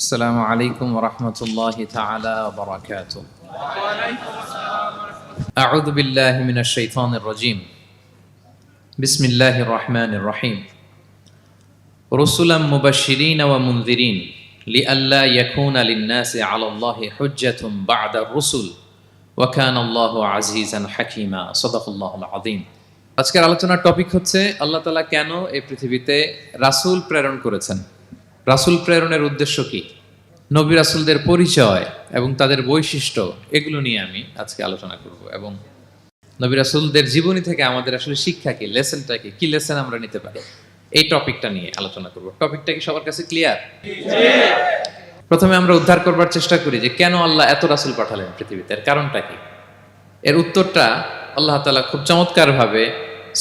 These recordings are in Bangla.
السلام عليكم ورحمة الله تعالى وبركاته. أعوذ بالله من الشيطان الرجيم. بسم الله الرحمن الرحيم. رسلا مبشرين ومنذرين لئلا يكون للناس على الله حجة بعد الرسل وكان الله عزيزا حكيما. صدق الله العظيم. আজকের আলোচনার টপিক হচ্ছে আল্লাহ তাআলা কেন এই পৃথিবীতে রাসূল প্রেরণ করেছেন। রাসূল প্রেরণের উদ্দেশ্য কি, নবী রাসূলদের পরিচয় এবং তাদের বৈশিষ্ট্য, এগুলো নিয়ে আমি আজকে আলোচনা করব এবং নবী রাসূলদের জীবনী থেকে আমাদের আসলে শিক্ষা কি, লেসনটা কি লেসন আমরা নিতে পারি, এই টপিকটা নিয়ে আলোচনা করব। টপিকটা কি সবার কাছে ক্লিয়ার? প্রথমে আমরা উদ্ধার করবার চেষ্টা করি যে কেন আল্লাহ এত রাসূল পাঠালেন পৃথিবীতে, এর কারণটা কি। এর উত্তরটা আল্লাহ তাআলা খুব চমৎকারভাবে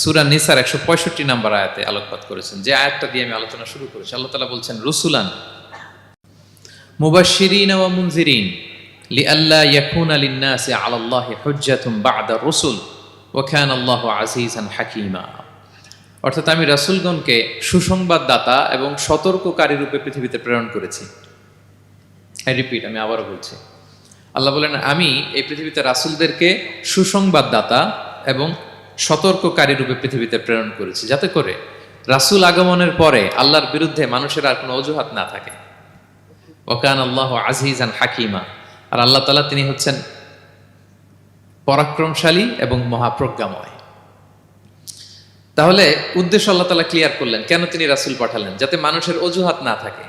সূরা নিসার 165 নম্বর আয়াতে আলোকপাত করেছেন, যে আয়াতটা দিয়ে আমি আলোচনা শুরু করেছি। আল্লাহ তাআলা বলছেন, রুসুলান মুবাশশিরিন ওয়া মুনজিরিন লিআল্লা ইয়াকুনা লিন-নাসি আলাল্লাহি হুজ্জাতুন বা'দা রুসুল ওয়া কানা আল্লাহু আজিজান হাকীমা। অর্থাৎ আমি রাসূলগণকে সুসংবাদদাতা এবং সতর্ককারী রূপে পৃথিবীতে প্রেরণ করেছি। আমি আবারও বলছি, আল্লাহ বলেন আমি এই পৃথিবীতে রাসূলদেরকে সুসংবাদদাতা এবং সতর্ককারী রূপে পৃথিবীতে প্রেরণ করেছি, যাতে করে রাসূল আগমনের পরে আল্লাহর বিরুদ্ধে মানুষের আর কোনো অজুহাত না থাকে। ওয়া কানা আল্লাহু আজিজান হাকীমা, আর আল্লাহ তাআলা তিনি হচ্ছেন পরাক্রমশালী এবং মহাপ্রজ্ঞাময়। তাহলে উদ্দেশ্য আল্লাহ তাআলা ক্লিয়ার করলেন, কেন তিনি রাসূল পাঠালেন, যাতে মানুষের অজুহাত না থাকে।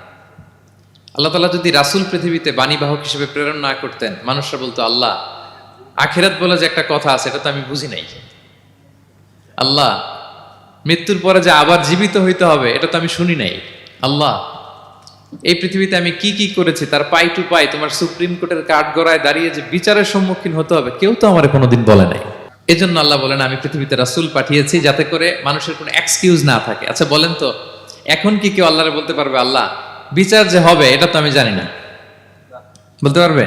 আল্লাহ তাআলা যদি রাসূল পৃথিবীতে বাণীবাহক হিসেবে প্রেরণ না করতেন, মানুষরা বলতো আল্লাহ আখিরাত বলে যে একটা কথা আছে, এটা তো আমি বুঝি নাই। আল্লাহ মৃত্যুর পরে যে আবার জীবিত হইতে হবে, এটা তো আমি শুনি নাই। আল্লাহ এই পৃথিবীতে আমি কি কি করেছি তার পাই টু পাই তোমার সুপ্রিম কোর্টের কাঠগড়ায় দাঁড়িয়ে যে বিচারের সম্মুখীন হতে হবে, কেউ তো আমার কোনোদিন বলে নাই। এজন্য আল্লাহ বলেন আমি পৃথিবীতে রাসূল পাঠিয়েছি, যাতে করে মানুষের কোনো এক্সকিউজ না থাকে। আচ্ছা বলেন তো, এখন কি কেউ আল্লাহরে বলতে পারবে আল্লাহ বিচার যে হবে এটা তো আমি জানি না? বলতে পারবে?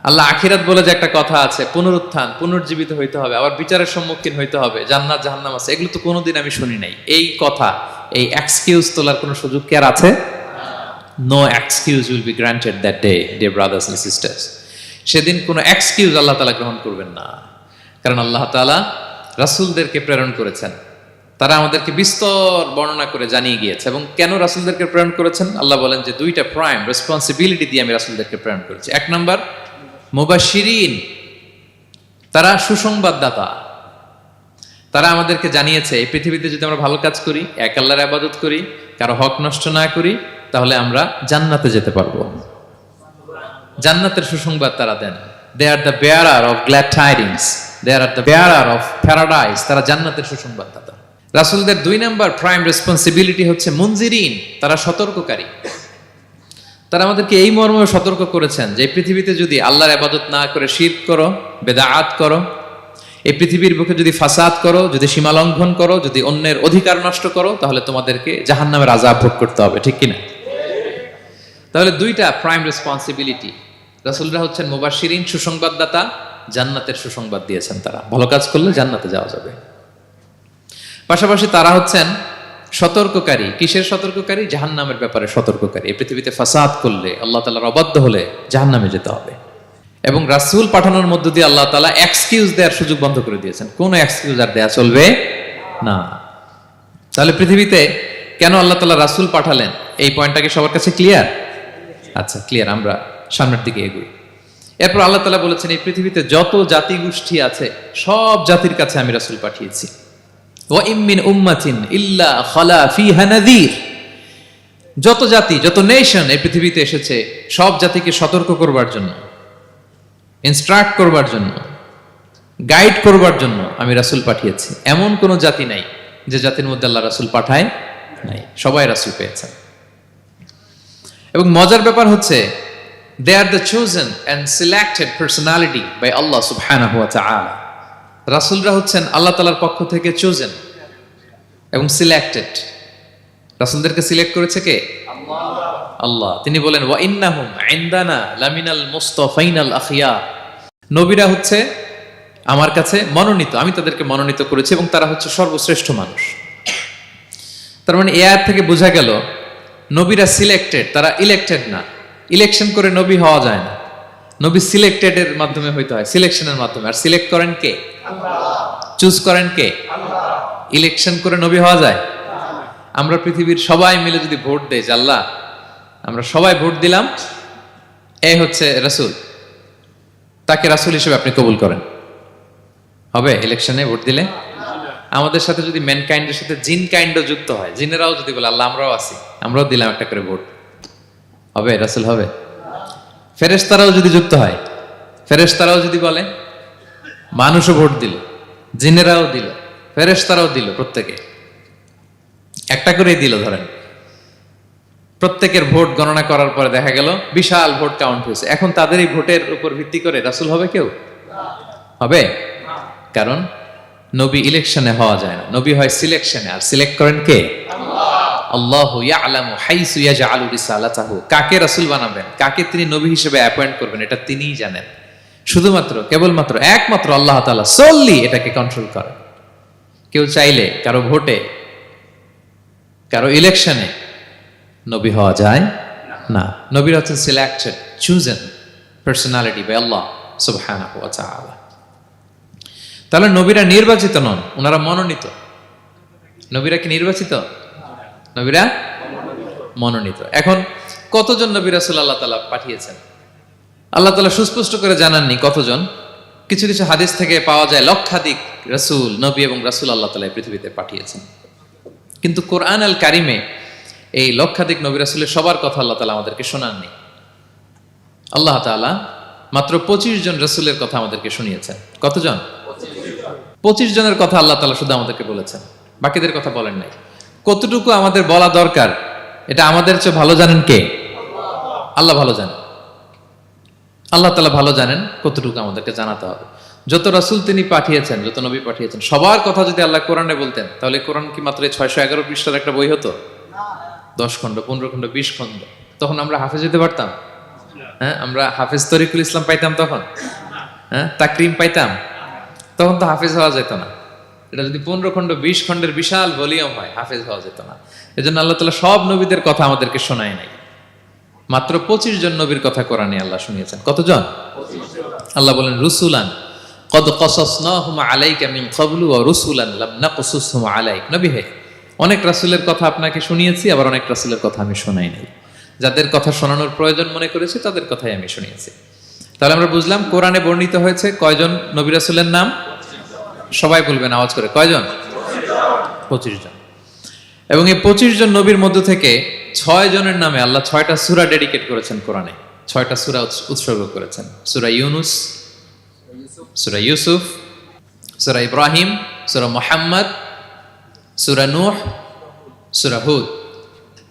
আল্লাহ আখিরাত বলে যে একটা কথা আছে, পুনরুত্থান, পুনর্জীবিত হইতে হবে, আবার বিচারের সম্মুখীন হইতে হবে, জান্নাত জাহান্নাম আছে, এগুলো তো কোনোদিন আমি শুনি নাই। এই কথা, এই এক্সকিউজ তোলার কোনো সুযোগ কি আর আছে? No excuse will be granted that day, dear brothers and sisters. সেদিন কোনো এক্সকিউজ আল্লাহ তাআলা গ্রহণ করবেন না, কারণ আল্লাহ তাআলা রাসূলদেরকে প্রেরণ করেছেন। তারা আমাদেরকে বিস্তর বর্ণনা করে জানিয়ে গিয়েছে। এবং কেন রাসূলদেরকে প্রেরণ করেছেন, আল্লাহ বলেন যে দুইটা প্রাইম রেসপন্সিবিলিটি দিয়ে আমি রাসূলদেরকে প্রেরণ করেছি। এক নাম্বার মুবাশশিরিন, তারা সুসংবাদদাতা। তারা আমাদেরকে জানিয়েছে এই পৃথিবীতে যদি আমরা ভালো কাজ করি, এক আল্লাহর ইবাদত করি, কারো হক নষ্ট না করি, তাহলে আমরা জান্নাতে যেতে পারবো। জান্নাতের সুসংবাদ তারা দেন। They are the bearer of glad tidings, they are the bearer of paradise. তারা জান্নাতের সুসংবাদদাতা। রাসূলদের দুই নাম্বার প্রাইম রেসপন্সিবিলিটি হচ্ছে মুনজিরিন, তারা সতর্ককারী। তারা আমাদেরকে এই মর্মে সতর্ক করেছেন যে পৃথিবীতে যদি আল্লাহর ইবাদত না করে শিরক করো, বেদাত করো, এই পৃথিবীর বুকে যদি ফাসাদ করো, যদি সীমা লঙ্ঘন করো, যদি অন্যের অধিকার নষ্ট করো, তাহলে তোমাদেরকে জাহান্নামের আযাব ভোগ করতে হবে। ঠিক কিনা? তাহলে দুইটা প্রাইম রেসপন্সিবিলিটি। রাসূলরা হচ্ছেন মুবাশশিরিন, সুসংবাদদাতা, জান্নাতের সুসংবাদ দিয়েছেন। তারা ভালো কাজ করলে জান্নাতে যাওয়া যাবে। পাশাপাশি তারা হচ্ছেন সতর্ককারী। কিসের সতর্ককারী? জাহান্নামের ব্যাপারে সতর্ককারী। এই পৃথিবীতে ফাসাদ করলে, আল্লাহ তাআলার অবাধ্য হলে জাহান্নামে যেতে হবে। এবং রাসূল পাঠানোর মধ্য দিয়ে আল্লাহ তাআলা এক্সকিউজ দেওয়ার সুযোগ বন্ধ করে দিয়েছেন। কোনো এক্সকিউজ আর দেয়া চলবে না। তাহলে পৃথিবীতে কেন আল্লাহ তাআলা রাসূল পাঠালেন, এই পয়েন্টটাকে সবার কাছে ক্লিয়ার? আচ্ছা ক্লিয়ার, আমরা সামনের দিকে এগোই। এরপর আল্লাহ তাআলা বলেছেন এই পৃথিবীতে যত জাতি গোষ্ঠী আছে সব জাতির কাছে আমি রাসূল পাঠিয়েছি। ওয়া ইম মিন উম্মাতিন ইল্লা খালা ফিহা নাযীর। যত জাতি, যত নেশন এই পৃথিবীতে এসেছে, সব জাতিকে সতর্ক করবার জন্য, ইনস্ট্রাক্ট করবার জন্য, গাইড করবার জন্য আমি রাসূল পাঠিয়েছি। এমন কোন জাতি নাই যে জাতির মধ্যে আল্লাহ রাসূল পাঠায় নাই, সবাই রাসূল পেয়েছেন। এবং মজার ব্যাপার হচ্ছে they are the chosen and selected personality by Allah subhanahu wa ta'ala. রাসূলরা হচ্ছেন আল্লাহ তাআলার পক্ষ থেকে chosen এবং সিলেক্টেড। রাসূলদেরকে সিলেক্ট করেছে কে? আল্লাহ। তিনি বলেন ওয়া ইন্নাহুম ইনদানা লামিনাল মুস্তাফাইনাল আখিয়া। নবীরা হচ্ছে আমার কাছে মনোনীত, আমি তাদেরকে মনোনীত করেছি এবং তারা হচ্ছে সর্বশ্রেষ্ঠ মানুষ। তার মানে এই আয়াত থেকে বোঝা গেল নবীরা সিলেক্টেড, তারা ইলেক্টেড না। ইলেকশন করে নবী হওয়া যায় না, নবী সিলেক্টেড এর মাধ্যমে হইতে হয়, সিলেকশনের মাধ্যমে। আর সিলেক্ট করেন কে? চুজ করেন কে? ইলেকশন করে নবী হওয়া যায়? আমরা পৃথিবীর সবাই মিলে যদি ভোট দেই, যে আল্লাহ আমরা সবাই ভোট দিলাম, এ হচ্ছে রাসূল, তাকে রাসূল হিসেবে আপনি কবুল করেন, হবে ইলেকশনে ভোট দিলে? আমাদের সাথে যদি ম্যানকাইন্ডের সাথে জিন কাইন্ডও যুক্ত হয়, জিনেরাও যদি বলে আল্লাহ আমরাও আছি, আমরাও দিলাম একটা করে ভোট, হবে রাসূল হবে? ফেরেশতারাও যদি যুক্ত হয়, ফেরেশতারাও যদি বলে, মানুষও ভোট দিল, জিনেরাও দিল, ফেরেশতারাও দিল, প্রত্যেকে একটা করেই দিল, ধরেন প্রত্যেকের ভোট গণনা করার পরে দেখা গেল বিশাল ভোট কাউন্ট হয়েছে, এখন তাদের এই ভোটের উপর ভিত্তি করে রাসূল হবে কেউ? হবে? কারণ নবী ইলেকশনে হওয়া যায় না, নবী হয় সিলেকশনে। আর সিলেক্ট করেন কে? আল্লাহু ইয়ালামু হাইসু ইয়াজআলু রিসালাতাহু। কাকে রাসূল বানাবেন, কাকে তিনি নবী হিসেবে অ্যাপয়েন্ট করবেন, এটা তিনিই জানেন। শুধুমাত্র কেবলমাত্র একমাত্র আল্লাহ তাআলা সোললি এটাকে কন্ট্রোল করেন। কেউ চাইলে কারো ভোটে, কারো ইলেকশনে নবী হওয়া যায় না। নবীরা হচ্ছেন সিলেক্টেড, চুজেন পার্সোনালিটি বাই আল্লাহ সুবহানাহু ওয়া তাআলা। তাহলে নবীরা নির্বাচিত নন, ওনারা মনোনীত। নবীরা কি নির্বাচিত? নবীরা মনোনীত। এখন কতজন নবী রাসূল আল্লাহ তাআলা পাঠিয়েছেন? আল্লাহ তাআলা সুস্পষ্ট করে জানাননি কতজন। কিছু কিছু হাদিস থেকে পাওয়া যায় লক্ষাধিক রাসূল, নবী এবং রাসূল আল্লাহ তাআলা পৃথিবীতে পাঠিয়েছেন। কিন্তু কোরআন আল কারিমে এই লক্ষাধিক নবী রাসূলের সবার কথা আল্লাহ তাআলা আমাদেরকে শোনাননি। আল্লাহ তাআলা মাত্র 25 জন রাসূলের কথা আমাদেরকে শুনিয়েছেন। কতজন? 25 জনের কথা আল্লাহ তাআলা শুধু আমাদেরকে বলেছেন, বাকিদের কথা বলেন নাই। কতটুকু আমাদের বলা দরকার এটা আমাদের চেয়ে ভালো জানেন কে? আল্লাহ ভালো জানেন। আল্লাহ তাআলা ভালো জানেন কতটুকু আমাদেরকে জানাতে হবে। যত রাসূল তিনি পাঠিয়েছেন, যত নবী পাঠিয়েছেন, সবার কথা যদি আল্লাহ কোরআনে বলতেন, তাহলে কোরআন কি মাত্র 611 পৃষ্ঠার একটা বই হতো? 10 খণ্ড, 15 খণ্ড, 20 খণ্ড। তখন আমরা হাফেজ হতে পারতাম? হ্যাঁ, আমরা হাফেজ তরিকুল ইসলাম পাইতাম তখন? হ্যাঁ, তাকরিম পাইতাম? তখন তো হাফেজ হওয়া যেত না। এটা যদি 15 খণ্ড, 20 খণ্ডের বিশাল ভলিউম হয়, হাফেজ হওয়া যেত না। এজন্য আল্লাহ তাআলা সব নবীদের কথা আমাদেরকে শোনায় নাই, মাত্র 25 জন নবীর কথা কোরআনে আল্লাহ শুনিয়েছেন। কতজন? আল্লাহ বলেন রুসুলান কদ কসাসনাহুম আলাইকা মিন ক্বাবলু ওয়া রুসুলান লাম নাকসুসহুম আলাইক। নবী হে, অনেক রাসূলের কথা আপনাকে শুনিয়েছি, আবার অনেক রাসূলের কথা আমি শোনাই নাই। যাদের কথা শোনানোর প্রয়োজন মনে করেছি তাদের কথাই আমি শুনিয়েছি। তাহলে আমরা বুঝলাম কোরআনে বর্ণিত হয়েছে কয়জন নবী রাসূলের নাম? সবাই বলবেন আওয়াজ করে, কয়জন? 25 জন। এবং এই 25 জন নবীর মধ্য থেকে 6 জনের নামে আল্লাহ 6টা সূরা ডেডিকেট করেছেন কোরআনে, 6টা সূরা উৎসর্গ করেছেন। সূরা ইউনুস, সূরা ইউসুফ, সূরা ইব্রাহিম, সূরা মুহাম্মদ, সূরা নূহ, সূরা হুদ।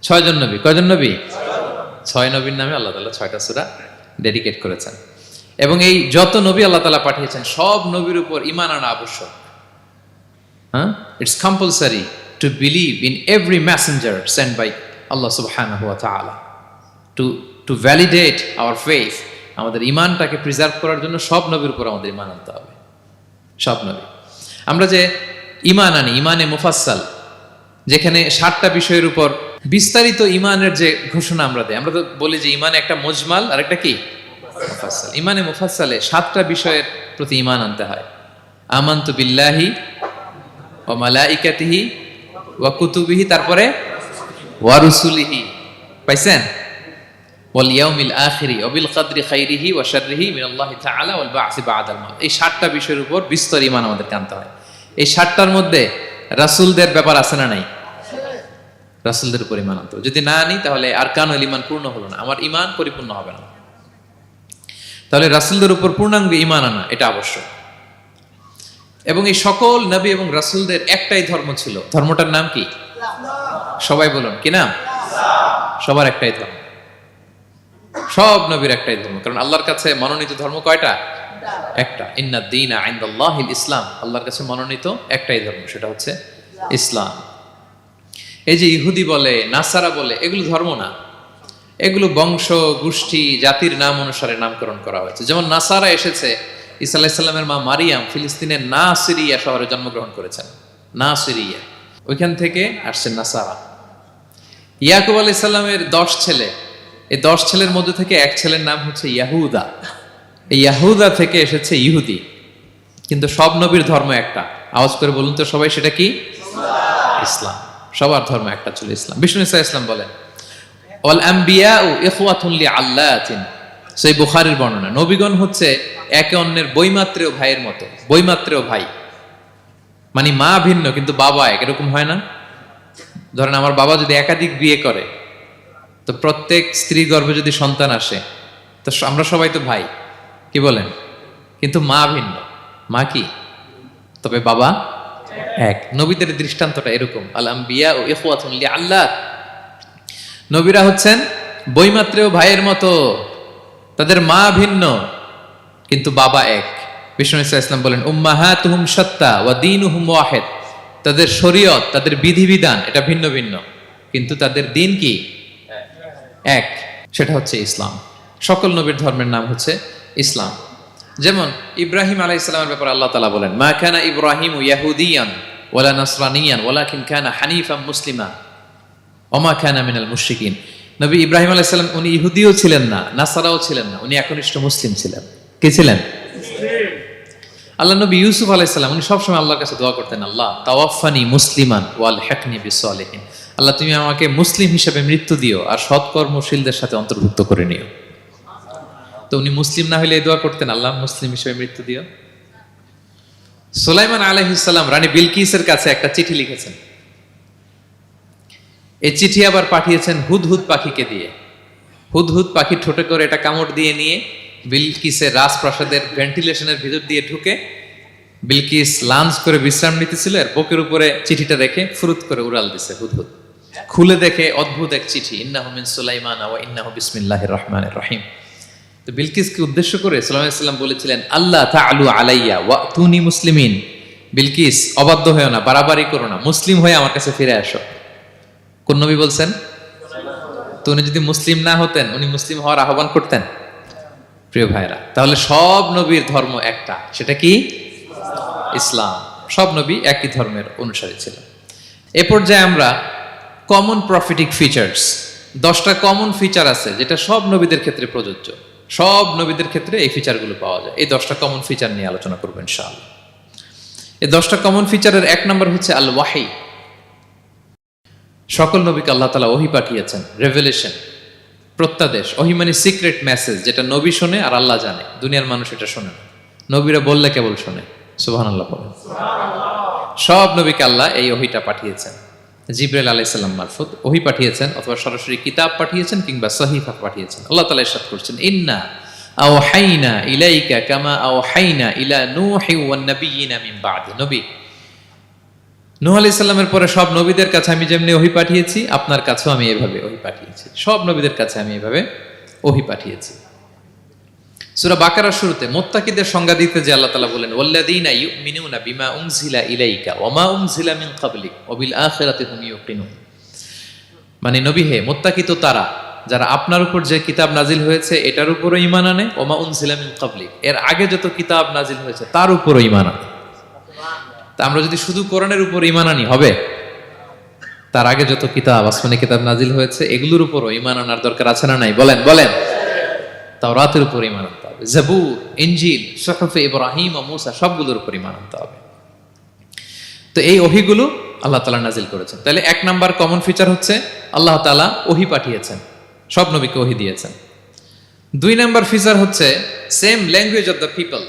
6 জন নবী। কয়জন নবী? 6 নবীর নামে আল্লাহ তাআলা 6টা সূরা ডেডিকেট করেছেন। এবং এই যত নবী আল্লাহ তাআলা পাঠিয়েছেন, সব নবীর উপর ঈমান আনা আবশ্যক। হ্যাঁ, it's compulsory to believe in every messenger sent by Allah subhanahu wa ta'ala to validate our faith. আমাদের ঈমানটাকে প্রিজার্ভ করার জন্য সব নবীর উপর আমাদের ঈমান আনতে হবে, সব নবী। আমরা যে ঈমান আনি, ঈমানে মুফাসসাল, যেখানে 7টা বিষয়ের উপর বিস্তারিত ঈমানের যে ঘোষণা আমরা দেই, আমরা তো বলি যে ঈমানে একটা মুজমাল আর একটা কি মুফাসসাল। ঈমানে মুফাসসালে 7টা বিষয়ের প্রতি ঈমান আনতে হয়। আমানতু বিল্লাহি ওয়া মালাইকাতিহি ওয়া কুতুবিহি, তারপরে ওয়া রুসুলিহি, পাইছেন? ওয়াল ইয়াউমিল আখিরি ওয়া বিল কদরি খাইরিহি ওয়া শাররিহি মিনাল্লাহি তাআলা ওয়াল বা'সি বা'দাল মাউত। এই 7টা বিষয়ের উপর বিস্তর ঈমান আমাদেরকে আনতে হয়। এই 7টার মধ্যে রাসূলদের ব্যাপার আছে না নাই? রাসূলদের উপর ঈমান আনতে হবে। যদি না আনি তাহলে আরকানুল ঈমান পূর্ণ হলো না, আমার ঈমান পরিপূর্ণ হবে না। তাহলে রাসূলদের উপর পূর্ণাঙ্গ ঈমান আনা এটা আবশ্যক। এবং এই সকল নবী এবং রাসূলদের একটাই ধর্ম ছিল। ধর্মটার নাম কি? সবাই বলুন, কি নাম? সবার একটাই ধর্ম, সব নবীর একটাই ধর্ম। কারণ আল্লাহর কাছে মনোনীত ধর্ম কয়টা? একটা। ইন্নাদ দীনা ইনদাল্লাহিল ইসলাম। আল্লাহর কাছে মনোনীত একটাই ধর্ম, সেটা হচ্ছে ইসলাম। এই যে ইহুদি বলে, নাসারা বলে, এগুলো ধর্ম না, এগুলো বংশ, গোষ্ঠী, জাতির নাম অনুসারে নামকরণ করা হয়েছে। যেমন নাসারা এসেছে, ঈসা আলাইহিস সালামের মা মারিয়াম ফিলিস্তিনের নাসিরিয়া শহরে জন্মগ্রহণ করেছেন। নাসিরিয়া, ওইখান থেকে আসছে নাসারা। ইয়াকুব আলাইহিস সালামের 10 ছেলে, এই 10 ছেলের মধ্যে থেকে এক ছেলের নাম হচ্ছে ইয়াহুদা। এই ইয়াহুদা থেকে এসেছে ইহুদি। কিন্তু সব নবীর ধর্ম একটা। আওয়াজ করে বলুন তো সবাই, সেটা কি? ইসলাম। সবার ধর্ম একটা ছিল ইসলাম। বিষ্ণু ইসা ইসলাম বলেন, ওয়াল আম্বিয়াউ ইখওয়াতুন লিআল্লাতিন। সেই বুখারীর বর্ণনা, নবীগণ হচ্ছে একে অন্যের বৈমাত্রেয় ভাইয়ের মতো। বৈমাত্রেয় ভাই মানে মা ভিন্ন কিন্তু বাবা এক, এরকম হয় না? ধরেন আমার বাবা যদি একাধিক বিয়ে করে, তো প্রত্যেক স্ত্রী গর্ভে যদি সন্তান আসে, তো আমরা সবাই তো ভাই, কি বলেন? কিন্তু মা ভিন্ন। মা কি? তবে বাবা এক। নবীদের দৃষ্টান্তটা এরকম, আল আম্বিয়া ও ইখওয়াতুন লিআল্লাত। নবীরা হচ্ছেন বৈমাত্রেয় ভাইয়ের মতো, তাদের মা ভিন্ন কিন্তু বাবা এক। বিষ্ণু ইসলাম বলেন, উম্মাহাতুহুম শাত্তা ওয়া দীনুহুম ওয়াহিদ। তাদের শরীয়ত, তাদের বিধিবিধান এটা ভিন্ন ভিন্ন, কিন্তু তাদের দিন কি? এক, সেটা হচ্ছে ইসলাম। সকল নবীর ধর্মের নাম হচ্ছে ইসলাম। যেমন ইব্রাহিম আলাইহিস সালামের ব্যাপারে আল্লাহ তাআলা বলেন, মা কানা ইব্রাহিমু ইয়াহুদিয়ান ওয়ালা নাসরানিয়ান ওয়ালাকিন কানা হানিফাম মুসলিমা ওয়া মা কানা মিনাল মুশরিকিন। নবী ইব্রাহিম আলাইহিস সালাম উনি ইহুদিও ছিলেন না, নাসারাও ছিলেন না, উনি একনিষ্ঠ মুসলিম ছিলেন। কি ছিলেন? আল্লাহ নবী ইউসুফ আলাইহিস সালাম উনি সবসময় আল্লাহর কাছে দোয়া করতেন, আল্লাহ তাওয়াফানি মুসলিমান ওয়াল হিকনি বিসসালিহিন। আল্লাহ তুমি আমাকে মুসলিম হিসেবে মৃত্যু দিও আর সৎকর্মশীলদের সাথে অন্তর্ভুক্ত করে নিও। তো উনি মুসলিম না হলে এই দোয়া করতেন, আল্লাহ মুসলিম হিসেবে মৃত্যু দিও। সুলাইমান আলাইহিস সালাম রানী বিলকিসের কাছে একটা চিঠি লিখেছেন। এই চিঠি আবার পাঠিয়েছেন হুদহুদ পাখিকে দিয়ে। হুদহুদ পাখি ঠোঁটে করে এটা কামড় দিয়ে নিয়ে বিলকিসের রাজপ্রাসাদের ভেন্টিলেশনের ভিতর দিয়ে ঢুকে, বিলকিস লাঞ্চ করে বিশ্রাম নিতেছিল, এর বুকের উপরে চিঠিটা রেখে ফুরুত করে উড়াল দিছে হুদহুদ। খুলে দেখে অদ্ভুত এক চিঠি, ইন্নাহু মিন সুলাইমান ওয়া ইন্নাহু বিসমিল্লাহির রহমানির রহিম। তো বিলকিসকে উদ্দেশ্য করে সাল্লাল্লাহু আলাইহি ওয়াসাল্লাম বলেছিলেন, আল্লাহ তাআলু আলাইয়া ওয়াতুনি মুসলিমিন। বিলকিস অবাধ্য হয়েও না, বাড়াবাড়ি করো না, মুসলিম হয়ে আমার কাছে ফিরে আসো। কোন নবী বলছেন? তো উনি যদি মুসলিম না হতেন, উনি মুসলিম হওয়ার আহ্বান করতেন? প্রিয় ভাইরা, তাহলে সব নবীর ধর্ম একটা, সেটা কি? ইসলাম। সব নবী একই ধর্মের অনুসারী ছিলেন। এ পর্যায়ে আমরা কমন প্রফিটিক ফিচার্স, 10টা কমন ফিচার আছে যেটা সব নবীদের ক্ষেত্রে প্রযোজ্য। সব নবীদের ক্ষেত্রে এই ফিচারগুলো পাওয়া যায়। এই 10টা কমন ফিচার নিয়ে আলোচনা করব ইনশাআল্লাহ। এই 10টা কমন ফিচারের 1 নম্বর হচ্ছে আল ওয়াহি। সকল নবীকে আল্লাহ তাআলা ওহী পাঠিয়েছেন, রেভেলেশন, প্রত্যাদেশ। ওহী মানে সিক্রেট মেসেজ, যেটা নবী শোনে আর আল্লাহ জানে, দুনিয়ার মানুষ এটা শোনে না। নবীরা বললে কেবল শোনে। সুবহানাল্লাহ বলেন। সব নবীকে আল্লাহ এই ওহীটা পাঠিয়েছেন। জিবরাইল আলাইহিস সালাম মারফত ওহী পাঠিয়েছেন, অথবা সরাসরি কিতাব পাঠিয়েছেন, কিংবা সহিফা পাঠিয়েছেন। আল্লাহ তাআলা ইরশাদ করছেন, ইন্না আওহাইনা ইলাইকা কামা আওহাইনা ইলা নূহি ওয়ান নাবিয়িনা মিন বাদি। নবী নূহ আলাইহিস সালামের পরে সব নবীদের কাছে আমি যেমনি ওহী পাঠিয়েছি, আপনার কাছেও আমি এভাবে ওহী পাঠিয়েছি। সব নবীদের কাছে আমি এভাবে ওহী পাঠিয়েছি। সূরা বাকারার শুরুতে মুত্তাকিদের সংজ্ঞা দিতে যে আল্লাহ তাআলা বলেন, ওয়াল্লাযীনা ইউমিনুনা বিমা উনজিলা ইলাইকা ওয়া মা উনজিলা মিন ক্বাবলিক ওয়া বিল আখিরাতি হুম ইউকিনুন। মানে নবী হে, মুত্তাকি তো তারা যারা আপনার উপর যে কিতাব নাজিল হয়েছে এটার উপরও ঈমান আনে, ওয়া মা উনজিলা মিন ক্বাবলিক, এর আগে যত কিতাব নাজিল হয়েছে তার উপরও ঈমান আনে। তা আমরা যদি শুধু কোরআনের উপর ঈমান আনি হবে? তার আগে যত কিতাব, আসমানি কিতাব নাজিল হয়েছে এগুলোর উপরও ঈমান আনার দরকার আছে না নাই? বলেন বলেন। তাওরাতের উপর ঈমান আনতে হবে, জাবুর, ইনজিল, সুহুফে ইব্রাহিম ও মূসা সবগুলোর উপর ঈমান আনতে হবে। তো এই ওহীগুলো আল্লাহ তাআলা নাজিল করেছেন। তাহলে 1 নাম্বার কমন ফিচার হচ্ছে আল্লাহ তাআলা ওহী পাঠিয়েছেন, সব নবীকে ওহী দিয়েছেন। 2 নাম্বার ফিচার হচ্ছে same language of the people.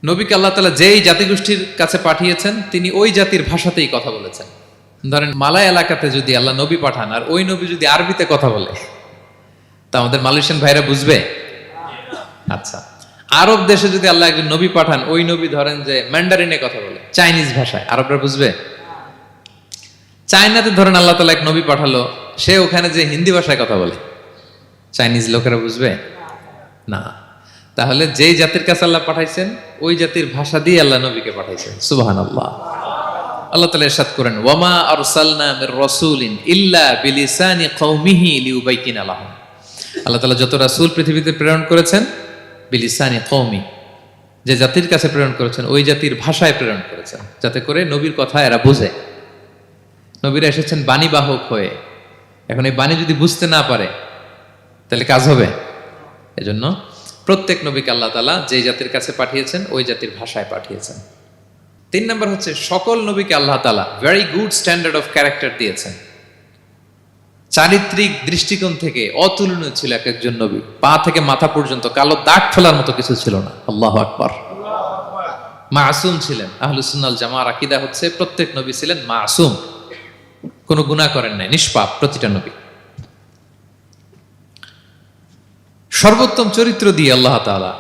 নবীকে আল্লাহ তাআলা যেই জাতিগোষ্ঠীর কাছে পাঠিয়েছেন তিনি ওই জাতির ভাষাতেই কথা বলেছেন। ধরেন মালয় এলাকাতে যদি আল্লাহ নবী পাঠান আর ওই নবী যদি আরবিতে কথা বলে, তা আমাদের মালয়েশিয়ান ভাইরা বুঝবে? আচ্ছা, আরব দেশে যদি আল্লাহ একজন নবী পাঠান, ওই নবী ধরেন যে ম্যান্ডারিনে কথা বলে, চাইনিজ ভাষায়, আরবরা বুঝবে? চায়নাতে ধরেন আল্লাহ তাআলা এক নবী পাঠালো, সে ওখানে যে হিন্দি ভাষায় কথা বলে, চাইনিজ লোকেরা বুঝবে না। তাহলে যেই জাতির কাছে আল্লাহ পাঠাইছেন ওই জাতির ভাষা দিয়ে আল্লাহ নবীকে পাঠাইছেন। সুবহানাল্লাহ। আল্লাহ তাআলা ইরশাদ করেন, ওয়ামা আরসালনা মির রাসূলিন ইল্লা বিলিসানি কওমিহি লিউবাইয়িনা লাহুম। আল্লাহ তাআলা যত রাসূল পৃথিবীতে প্রেরণ করেছেন, বিলিসানি কওমি, যে জাতির কাছে প্রেরণ করেছেন ওই জাতির ভাষায় প্রেরণ করেছেন, যাতে করে নবীর কথা এরা বুঝে। নবীরা এসেছেন বাণীবাহক হয়ে, এখন এই বাণী যদি বুঝতে না পারে তাহলে কাজ হবে? এজন্য প্রত্যেক নবীকে আল্লাহ তাআলা যে জাতির কাছে পাঠিয়েছেন ওই জাতির ভাষায় পাঠিয়েছেন। 3 নম্বর হচ্ছে সকল নবীকে আল্লাহ তাআলা very good standard of character দিয়েছেন। চারিত্রিক দৃষ্টিকোণ থেকে অতুলনীয় ছিল এক একজন নবী। পা থেকে মাথা পর্যন্ত কালো দাগ ফেলার মতো কিছু ছিল না। আল্লাহু আকবার। মাসুম ছিলেন। আহলুস সুন্নাহ ওয়াল জামাআর আকীদা হচ্ছে প্রত্যেক নবী ছিলেন মাসুম, কোনো গুনাহ করেন নাই, নিষ্পাপ প্রতিটা নবী। সর্বোত্তম চরিত্র দিয়ে আল্লাহ তাআলা,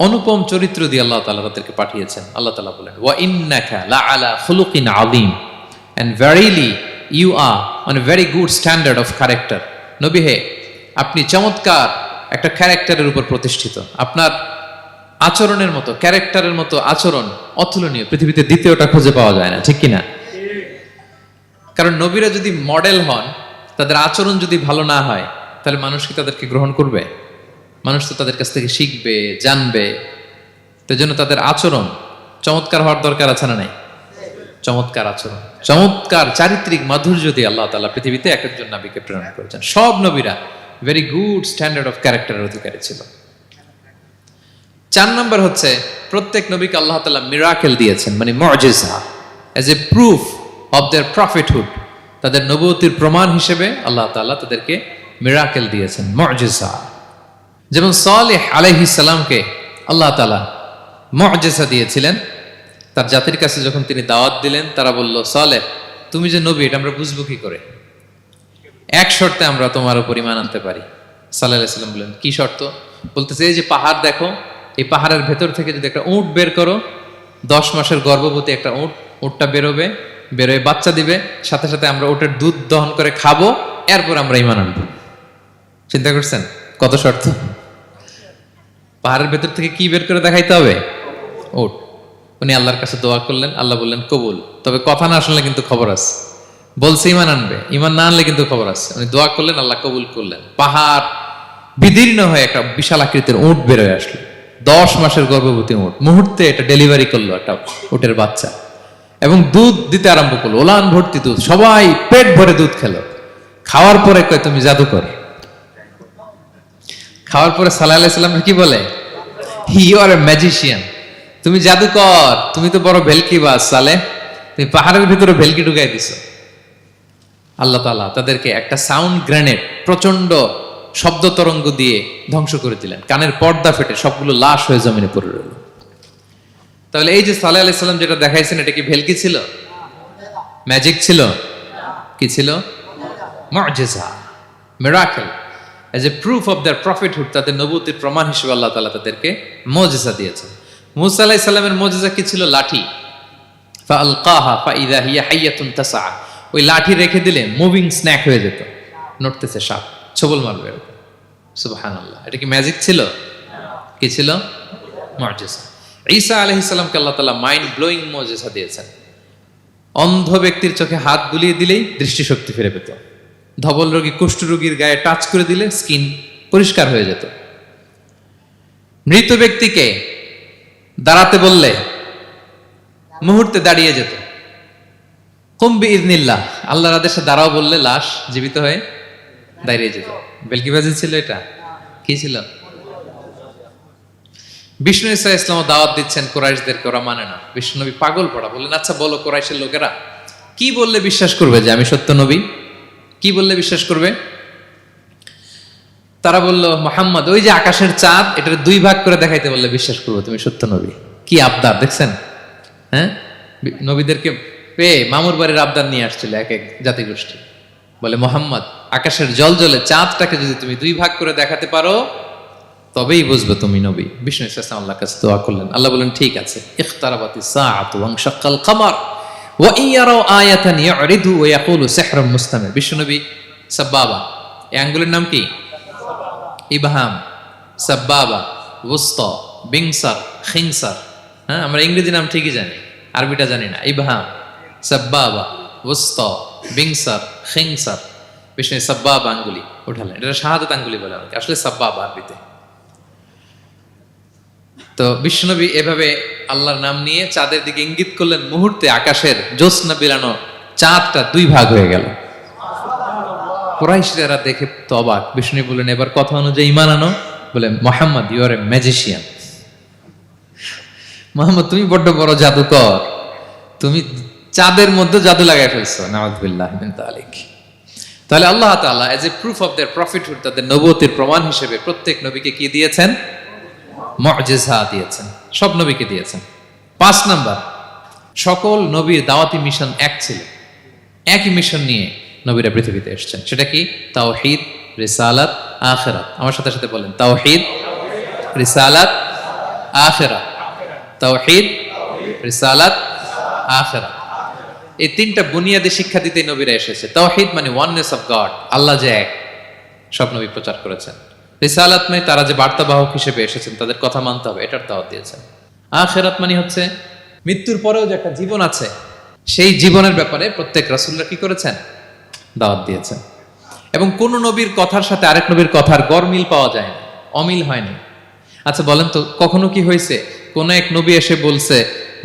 অনুপম চরিত্র দিয়ে আল্লাহ তাআলা তাদেরকে পাঠিয়েছেন। আল্লাহ তাআলা বলেন, ওয়া ইন্নাকা লাআলা খুলুকিন আযীম, and verily you are on a very good standard of character. নবী হে, আপনি চমৎকার একটা ক্যারেক্টারের উপর প্রতিষ্ঠিত। আপনার আচরণের মতো, ক্যারেক্টারের মতো আচরণ অতুলনীয়, পৃথিবীতে দ্বিতীয়টা খুঁজে পাওয়া যায় না, ঠিক কিনা? কারণ নবীরা যদি মডেল হন, তাদের আচরণ যদি ভালো না হয়, তাহলে মানুষ কি তাদেরকে গ্রহণ করবে? মানুষ তো তাদের কাছ থেকে শিখবে, জানবে। তো জন্য তাদের আচরণ চমৎকার হওয়ার দরকার আছে না নাই? চমৎকার আচরণ, চমৎকার চারিত্রিক মাধুর্য দিয়ে আল্লাহ তাআলা পৃথিবীতে এক একজন নবীকে প্রেরণ করেছেন। সব নবীরা ভেরি গুড স্ট্যান্ডার্ড অফ ক্যারেক্টারের অধিকারী ছিল। 4 নম্বর হচ্ছে প্রত্যেক নবীকে আল্লাহ তাআলা মিরাকেল দিয়েছেন, মানে মুজিজা, as a proof of their prophethood. তাদের নবুয়তির প্রমাণ হিসেবে আল্লাহ তাআলা তাদেরকে মিরাকেল দিয়েছেন, মুজিজা। যেমন সালেহ আলাইহিস সালামকে আল্লাহ তাআলা মুজিজা দিয়েছিলেন। তার জাতির কাছে যখন তিনি দাওয়াত দিলেন, তারা বলল, সালেহ তুমি যে নবী এটা আমরা বুঝবো কি করে? এক শর্তে আমরা তোমার উপর ঈমান আনতে পারি। সাল্লাল্লাহু আলাইহি সাল্লাম বললেন, কি শর্ত? বলতেছে, এই যে পাহাড় দেখো, এই পাহাড়ের ভেতর থেকে যদি একটা উট বের করো, 10 মাসের গর্ভবতী একটা উটটা বেরোবে, বেরোয় বাচ্চা দিবে, সাথে সাথে আমরা উটের দুধ দহন করে খাবো, এরপর আমরা ঈমান আনবো। চিন্তা করছেন কত শর্ত? পাহাড়ের ভেতর থেকে কি বের করে দেখাইতে হবে? উট। উনি আল্লাহর কাছে দোয়া করলেন, আল্লাহ বললেন কবুল, তবে কথা না শুনলে কিন্তু খবর আছে। বলছে ঈমান আনবে, ঈমান না আনলে কিন্তু খবর আছে। উনি দোয়া করলেন, আল্লাহ কবুল করলেন। পাহাড় বিদীর্ণ হয়ে একটা বিশাল আকৃতির উট বেরোয় আসলো, 10 মাসের গর্ভবতী উট। মুহূর্তে এটা ডেলিভারি করলো একটা উটের বাচ্চা, এবং দুধ দিতে আরম্ভ করলো, ওলান ভর্তি দুধ। সবাই পেট ভরে দুধ খেলো। খাওয়ার পরে কয়, তুমি জাদুকর। খাওয়ার পরে সাল্লাল্লাহু আলাইহি সাল্লাম কি বলে? ইউ আর এ ম্যাজিশিয়ান, তুমি জাদুকর, তুমি তো বড় ভেলকিবাজ সালেহ, তুমি পাহাড়ের ভিতরে ভেলকি ঢুকাই দিছো। আল্লাহ তাআলা তাদেরকে একটা সাউন্ড গ্রেনেড, প্রচন্ড শব্দ তরঙ্গ দিয়ে ধ্বংস করে দিলেন। কানের পর্দা ফেটে সবগুলো লাশ হয়ে জমিনে পড়ে রইল। তাহলে এই যে সাল্লাল্লাহু আলাইহি সাল্লাম যেটা দেখাইছেন, এটা কি ভেলকি ছিল? ম্যাজিক ছিল? কি ছিল? মুজিজা, miracle, as a proof of their prophethood. তাদের নবুয়তির প্রমাণ হিসেবে আল্লাহ তাআলা তাদেরকে মুজিজা দিয়েছেন। মূসা আলাইহিস সালামের মুজিজা কি ছিল? লাঠি। ফাআলকাহা ফাইযা হিয়া হাইয়াতুন তাসআ। ওই লাঠি রেখে দিলে মুভিং স্ন্যাক হয়ে যেত, নড়তেছে সাপ, ছবল মারবে এরকম। সুবহানাল্লাহ, এটা কি ম্যাজিক ছিল? কি ছিল? মুজিজা। ঈসা আলাইহিস সালামকে আল্লাহ তাআলা মাইন্ড ব্লোয়িং মুজিজা দিয়েছেন। অন্ধ ব্যক্তির চোখে হাত বুলিয়ে দিলেই দৃষ্টিশক্তি ফিরে পেত। ধবল রোগী, কুষ্ঠ রোগীর গায়ে টাচ করে দিলে স্কিন পরিষ্কার হয়ে যেত। মৃত ব্যক্তিকে দাঁড়াতে বললে মুহূর্তে দাঁড়িয়ে যেত। কুম বিইযনিল্লাহ, আল্লাহর আদেশে দাঁড়াও বললে লাশ জীবিত হয়ে দাঁড়িয়ে যেত। বেলকিবাজি ছিল এটা? কি ছিল? বিষ্ণু ঈসা ইসলাম দাওয়াত দিচ্ছেন কুরাইশদেরকে, ওরা মানে না। বিষ্ণু নবী পাগল পড়া, বললেন, আচ্ছা বলো কুরাইশের লোকেরা কি বললে বিশ্বাস করবে যে আমি সত্য নবী? কি বললে বিশ্বাস করবে? তারা বলল, মুহাম্মদ ওই যে আকাশের চাঁদ, এটার 2 ভাগ করে দেখাইতে বললে বিশ্বাস করবো তুমি সত্য নবী। কি আবদার দেখছেন? হ্যাঁ, নবীদেরকে পেয়ে মামুর বাড়ির আবদার নিয়ে আসছিল এক এক জাতিগোষ্ঠী। বলে, মুহাম্মদ আকাশের জল জলে চাঁদটাকে যদি তুমি 2 ভাগ করে দেখাতে পারো তবেই বুঝবে তুমি নবী। বিষ্ণু ইসলাম আল্লাহর কাছে দোয়া করলেন, আল্লাহ বললেন, ঠিক আছে। ইখতারাবাতিস সাআতু ওয়ানশাক্কাল কমার ওয়া ইয়ারাউ আয়াতান ইয়ারিদু ওয়া ইয়াকুলু সিহরুম মুস্তামির। বিষ্ণু নবী সাব্বাবা, এই আঙ্গুলের নাম কি? ইবহাম, সাব্বাবা, ওয়ুসতা, বিংসার, খিনসার। হ্যাঁ, আমরা ইংরেজি নাম ঠিকই জানি, আরবিটা জানি না। ইবহাম, সাব্বাবা, ওয়ুসতা, বিংসার, খিনসার। বিষ্ণু সাব্বাবা আঙ্গুলি উঠালেন, এটা শাহাদাত আঙ্গুলি বলে আমাকে, আসলে সাব্বাবা আরবিতে। তো বিশ্বনবী এভাবে আল্লাহর নাম নিয়ে চাঁদের দিকে ইঙ্গিত করলেন, মুহূর্তে আকাশের জ্যোৎস্না বিলানো চাঁদটা 2 ভাগ হয়ে গেল। কুরাইশরা দেখে তো অবাক। বিষ্ণু বললেন, এবার কথা অনুযায়ী ঈমান আনো। বলে, Muhammad, you are a magician. Muhammad, তুমি বড্ড বড় জাদুকর, তুমি চাঁদের মধ্যে জাদু লাগাই ফেলছো। নাউযুবিল্লাহি মিন যালিক। তাহলে আল্লাহ তাআলা age a proof of their prophethood, তাদের নবুয়তের প্রমাণ হিসেবে প্রত্যেক নবীকে কি দিয়েছেন? মুআজিজা দিয়েছেন, সব নবীকে দিয়েছেন। 5 নাম্বার, সকল নবীর দাওয়াতি মিশন এক ছিল, একই মিশন নিয়ে নবীরা পৃথিবীতে এসেছেন। সেটা কি? তাওহীদ, রিসালাত, আখিরাত। আমার সাথে সাথে বলেন, তাওহীদ, রিসালাত, আখিরাত। তাওহীদ, রিসালাত, আখিরাত। এই 3টা বুনিয়াদী শিক্ষা দিতে নবীরা এসেছে। তাওহীদ মানে ওয়াননেস অফ গড, আল্লাহ যে এক, সব নবী প্রচার করেছেন। রিসালাত মানে তারা যে বার্তাবাহক হিসেবে এসেছেন, তাদের কথা মানতে হবে, এটার দাওয়াত দিয়েছেন। আখিরাত মানে হচ্ছে মৃত্যুর পরেও যে একটা জীবন আছে, সেই জীবনের ব্যাপারে প্রত্যেক রাসূলরা কি করেছেন? দাওয়াত দিয়েছেন। এবং কোন নবীর কথার সাথে আরেক নবীর কথার গরমিল পাওয়া যায় না, অমিল হয়নি। আচ্ছা বলেন তো, কখনো কি হয়েছে কোন এক নবী এসে বলছে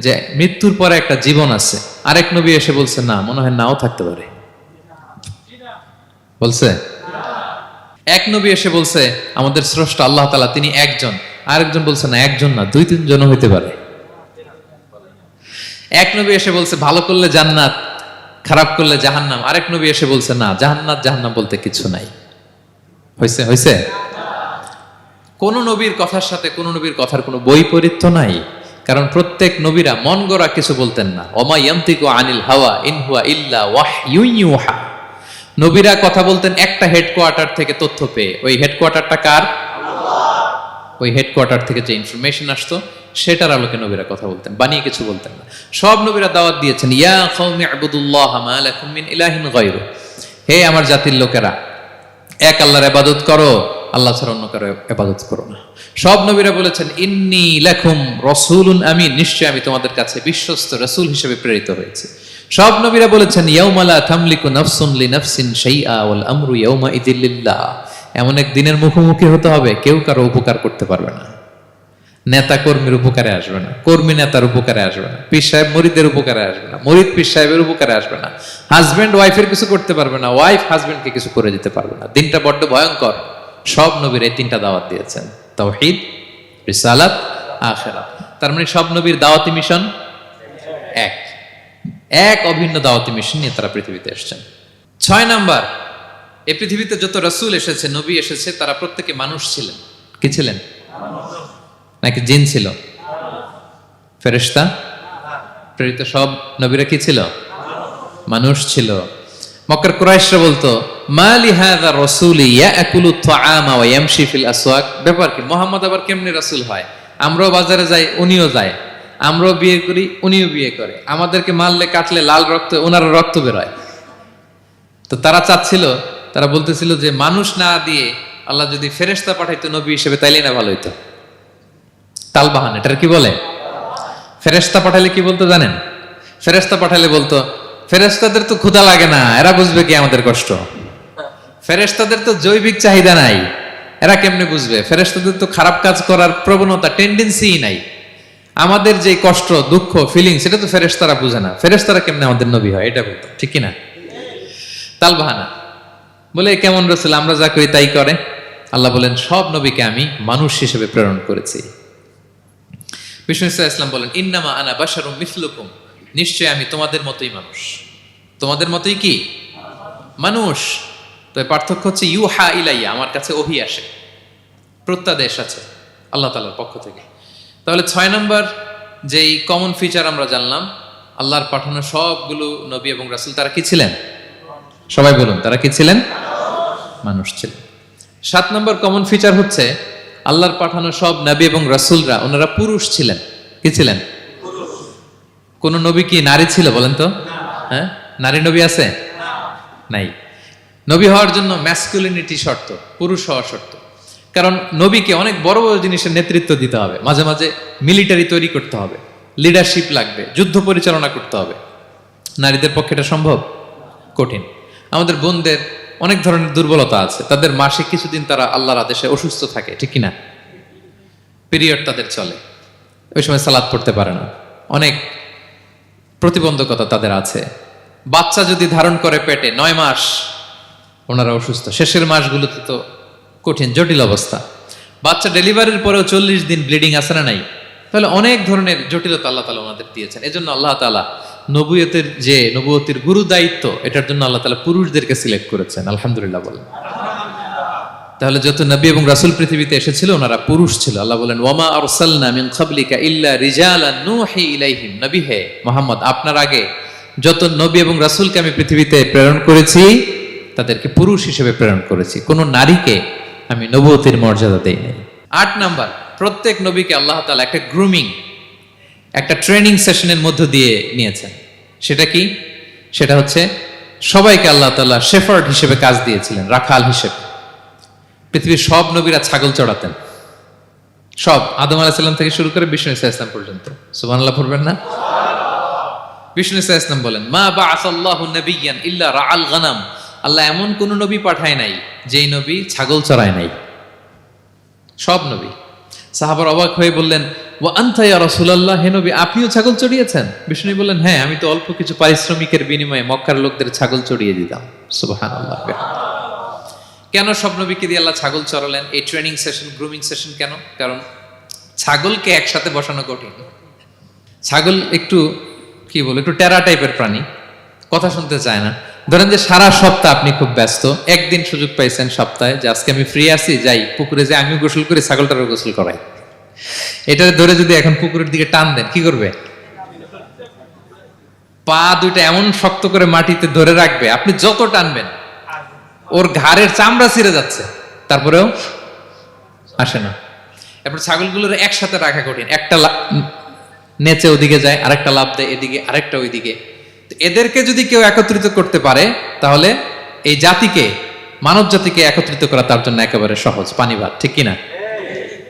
যে মৃত্যুর পরে একটা জীবন আছে, আরেক নবী এসে বলছে না, মনে হয় নাও থাকতে পারে? বলছে? এক নবী এসে বলছে আমাদের স্রষ্টা আল্লাহ তাআলা তিনি একজন, আরেকজন বলছে না, একজন না, 2-3 জন হইতে পারে। এক নবী এসে বলছে ভালো করলে জান্নাত, খারাপ করলে জাহান্নাম, আরেক নবী এসে বলছে না, জান্নাত জাহান্নাম বলতে কিছু নাই। হয়েছে? হয়েছে? কোন নবীর কথার সাথে কোন নবীর কথার কোনো বৈপরীত্য নাই, কারণ প্রত্যেক নবীরা মন গড়া কিছু বলতেন না। ওমা ইয়ান্তিকু আনিল হাওয়া ইন হুয়া ইল্লা ওয়াহয়ুন ইউহা। নবীরা কথা বলতেন একটা হেডকোয়ার্টার থেকে তথ্য পেয়ে। ওই হেডকোয়ার্টারটা কার? আল্লাহ। ওই হেডকোয়ার্টার থেকে যে ইনফরমেশন আসতো সেটার আলোকে নবীরা কথা বলতেন, বানিয়ে কিছু বলতেন না। সব নবীরা দাওয়াত দিয়েছেন, ইয়া কওমি ইবুদুল্লাহ মা লাকুম মিন ইলাহিন গায়রু। হে আমার জাতির লোকেরা, এক আল্লাহর ইবাদত করো, আল্লাহ ছাড়া অন্য কারো ইবাদত করো না। সব নবীরা বলেছেন ইন্নী লাকুম রাসূলুন আমিন, নিশ্চয় আমি তোমাদের কাছে বিশ্বস্ত রাসূল হিসেবে প্রেরিত হয়েছি। সব নবীরা বলেছেন ইয়াউমা লা তামলিকু নাফসুন লিনাফসিন শাইআ ওয়াল আমরু ইয়াউমা ইযিল লিল্লাহ। এমন এক দিনের মুখোমুখি হতে হবে, কেউ কারো উপকার করতে পারবে না। নেতা কর্মীর উপকারে আসবে না, কর্মী নেতার উপকারে আসবে না, পীর সাহেব মুরিদের উপকারে আসবে না, মুরিদ পীর সাহেবের উপকারে আসবে না, হাজবেন্ড ওয়াইফের কিছু করতে পারবে না, ওয়াইফ হাজবেন্ডকে কিছু করে দিতে পারবে না। দিনটা বড্ড ভয়ঙ্কর। সব নবীর এই 3টা দাওয়াত দিয়েছেন, তাওহীদ, রিসালাত, আখিরাত। তার মানে সব নবীর দাওয়াতি মিশন এক, এক অভিন্ন দাওয়াতি মিশন নিয়ে তারা পৃথিবীতে এসেছেন। 6 নাম্বার, এই পৃথিবীতে যত রাসূল এসেছে, নবী এসেছে, তারা প্রত্যেকে মানুষ ছিলেন। কি ছিলেন? নাকি জিন ছিল? ফেরেশতা? প্রেরিত সব নবীরা কি ছিল? মানুষ ছিল। মক্কার কুরাইশরা বলতো মা লিহাযা রাসূলি ইয়াকুলু আত-তাআমা ওয়া ইয়ামশি ফিল আসওয়াক। ব্যাপার কি, মুহাম্মদ আবার কেমনে রাসূল হয়? আমরাও বাজারে যাই, উনিও যায়, আমরাও বিয়ে করি, উনিও বিয়ে করে, আমাদেরকে মারলে কাটলে লাল রক্ত, ওনার রক্ত বের হয়। তো তারা চাচ্ছিল, তারা বলতেছিল যে মানুষ না দিয়ে আল্লাহ যদি ফেরেশতা পাঠাইতো নবী হিসেবে, তাইলে না ভালো হইতো। তালবাহান, এটার কি বলে? ফেরেশতা পাঠালে কি বলতো জানেন? ফেরেশতা পাঠালে বলতো ফেরেশতাদের তো ক্ষুধা লাগে না, এরা বুঝবে কি আমাদের কষ্ট? ফেরেশতাদের তো জৈবিক চাহিদা নাই, এরা কেমনে বুঝবে? ফেরেশতাদের তো খারাপ কাজ করার প্রবণতা, টেন্ডেন্সি নাই। আমাদের যে কষ্ট, দুঃখ, ফিলিংস, সেটা তো ফেরেশতারা বুঝে না। ফেরেশতারা কেমনে আমাদের নবী হয়, এটা বলতো, ঠিক কিনা? তালবাহানা বলে কেমন রাসূল, আমরা যা করি তাই করে। আল্লাহ বলেন সব নবীকে আমি মানুষ হিসেবে প্রেরণ করেছি। বিষ্ণু ইসলাম বলেন ইন্নামা আনা বাশারুম মিসলুকুম, নিশ্চয় আমি তোমাদের মতোই মানুষ। তোমাদের মতোই কি মানুষ। তো পার্থক্য হচ্ছে ইউহা ইলাইয়া, আমার কাছে ওহী আসে, প্রত্যাদেশ আছে আল্লাহ তাআলার পক্ষ থেকে। তাহলে 6 নম্বর যেই কমন ফিচার আমরা জানলাম, আল্লাহর পাঠানো সবগুলো নবী এবং রাসূল তারা কি ছিলেন? সবাই বলুন, তারা কি ছিলেন? মানুষ ছিলেন। 7 নম্বর কমন ফিচার হচ্ছে আল্লাহর পাঠানো সব নবী এবং রাসূলরা ওনারা পুরুষ ছিলেন। কি ছিলেন? কোন নবী কি নারী ছিল বলেন তো? হ্যাঁ, নারী নবী আছে? নাই। নবী হওয়ার জন্য ম্যাসকুলিনিটি শর্ত, পুরুষ হওয়া শর্ত। কারণ নবীকে অনেক বড় বড় জিনিসের নেতৃত্ব দিতে হবে, মাঝে মাঝে মিলিটারি তৈরি করতে হবে, লিডারশিপ লাগবে, যুদ্ধ পরিচালনা করতে হবে। নারীদের পক্ষে এটা সম্ভব? কঠিন। আমাদের বোনদের অনেক ধরনের দুর্বলতা আছে, তাদের মাসে কিছুদিন তারা আল্লাহর আদেশে অসুস্থ থাকে, ঠিক কিনা? পিরিয়ড তাদের চলে, ওই সময় সালাত পড়তে পারে না, অনেক প্রতিবন্ধকতা তাদের আছে। বাচ্চা যদি ধারণ করে পেটে 9 মাস, ওনারা অসুস্থ, শেষের মাসগুলোতে তো কঠিন জটিল অবস্থা। বাচ্চা ডেলিভারির পরেও 40 দিন ব্লিডিং আছে না নাই? তাহলে অনেক ধরনের জটিলতা আল্লাহ তাআলা ওনাদের দিয়েছেন। এজন্য আল্লাহ তাআলা নবুয়তের গুরু দায়িত্ব, এটার জন্য আল্লাহ তাআলা পুরুষদেরকে সিলেক্ট করেছেন। আলহামদুলিল্লাহ বলেন। তাহলে যত নবী এবং রাসূল পৃথিবীতে এসেছিল ওনারা পুরুষ ছিল। আল্লাহ বলেন, ওয়ামা আরসালনা মিন ক্বাবলিকা ইল্লা রিজালান নূহি ইলাইহিম। নবী হে মুহাম্মদ, আপনার আগে যত নবী এবং রাসূলকে আমি পৃথিবীতে প্রেরণ করেছি তাদেরকে পুরুষ হিসেবে প্রেরণ করেছি, কোন নারীকে আমি নবুয়তের মর্যাদা দেই নাই। 8 নাম্বার, প্রত্যেক নবীকে আল্লাহ তাআলা একটা গ্রুমিং, একটা ট্রেনিং সেশনের মধ্য দিয়ে নিয়েছেন। সেটা কি? সেটা হচ্ছে সবাইকে আল্লাহ তাআলা শেফার্ড হিসেবে কাজ দিয়েছিলেন, রাখাল হিসেবে। পৃথিবীর সব নবীরা ছাগল চড়াতেন, সব, আদম আলাইহিস সালাম থেকে শুরু করে বিষ্ণু ইসা ইসলাম পর্যন্ত। সুবহানাল্লাহ পড়বেন না? বিষ্ণু ইসা ইসলাম বলেন, মা বাআসাল্লাহু নাবিয়্যান ইল্লা রাআল গানাম। আল্লাহ এমন কোন নবী পাঠায় নাই যেই নবী ছাগল চড়ায় নাই, সব নবী। সাহাবার অবাক হয়ে বললেন, ওয়া আনতা ইয়া রাসূলুল্লাহ, হে নবী আপনিও ছাগল চড়িয়েছেন? বিষ্ণু বললেন, হ্যাঁ, আমি তো অল্প কিছু পারিশ্রমিকের বিনিময়ে মক্কার লোকদের ছাগল চড়িয়ে দিতাম। সুবহানাল্লাহ। কেন সব নবীকে দিয়ে আল্লাহ ছাগল চড়ালেন? এই ট্রেনিং সেশন, গ্রুমিং সেশন কেন? কারণ ছাগলকে একসাথে বসানো কঠিন। ছাগল একটু কি বলে, একটু টেরা টাইপের প্রাণী, কথা শুনতে চায় না। ধরেন যে সারা সপ্তাহ আপনি খুব ব্যস্ত, একদিন সুযোগ পাইছেন সপ্তাহে যে আজকে আমি ফ্রি আছি, যাই পুকুরে যাই, আমিও গোসল করি, ছাগলটারও গোসল করাই। এটা ধরে যদি এখন পুকুরের দিকে টান দেন, কি করবে? পা দুইটা এমন শক্ত করে মাটিতে ধরে রাখবে, আপনি যত টানবেন ওর ঘাড়ের চামড়া ছিঁড়ে যাচ্ছে, তারপরেও আসে না। এরপর ছাগলগুলোর একসাথে রাখা কঠিন, একটা নেচে ওদিকে যায়, আরেকটা লাফ দেয় এদিকে, আরেকটা ওইদিকে। এদেরকে যদি কেউ একত্রিত করতে পারে তাহলে এই জাতিকে, মানব জাতিকে একত্রিত করা তার জন্য একেবারে সহজ, পানি ভাত, ঠিক কিনা?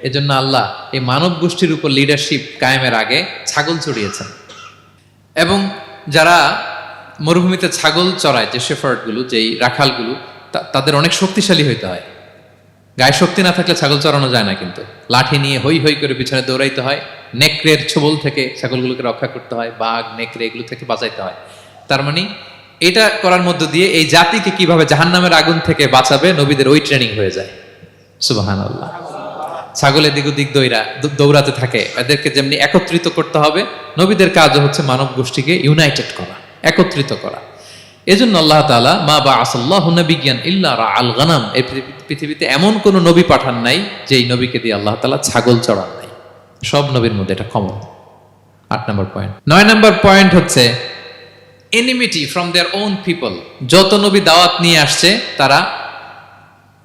এজন্য আল্লাহ এই মানব গোষ্ঠীর উপর লিডারশিপ কায়েমের আগে ছাগল চড়িয়েছেন। এবং যারা মরুভূমিতে ছাগল চড়ায়, যে শেফার্ডগুলো, যেই রাখালগুলো, তাদের অনেক শক্তিশালী হইতে হয়। গায়ে শক্তি না থাকলে ছাগল চড়ানো যায় না, কিন্তু লাঠি নিয়ে হই হই করে পিছনে দৌড়াইতে হয়, নেকড়ের ছোবল থেকে ছাগলগুলোকে রক্ষা করতে হয়, বাঘ নেকড়ে এগুলো থেকে বাঁচাইতে হয়। তার মানে এটা করার মধ্য দিয়ে এই জাতিকে কিভাবে জাহান্নামের আগুন থেকে বাঁচাবে, নবীদের ওই ট্রেনিং হয়ে যায়। সুবহানাল্লাহ। ছাগল এদিক ওদিক দৌড়াতে থাকে, এদেরকে যেমনি একত্রিত করতে হবে, নবীদের কাজও হচ্ছে মানব গোষ্ঠীকে ইউনাইটেড করা, একত্রিত করা। এজন্য আল্লাহ তাআলা মা বাআসাল্লাহু নাবিয়্যান ইল্লা রাআল গানাম, এই পৃথিবীতে এমন কোন নবী পাঠান নাই যেই নবীকে দিয়ে আল্লাহ তাআলা ছাগল চড়ান নাই। সব নবীর মধ্যে এটা কমন। 8 নম্বর পয়েন্ট। 9 নম্বর পয়েন্ট হচ্ছে enmity from their own people. যত নবী দাওয়াত নিয়ে আসছে তারা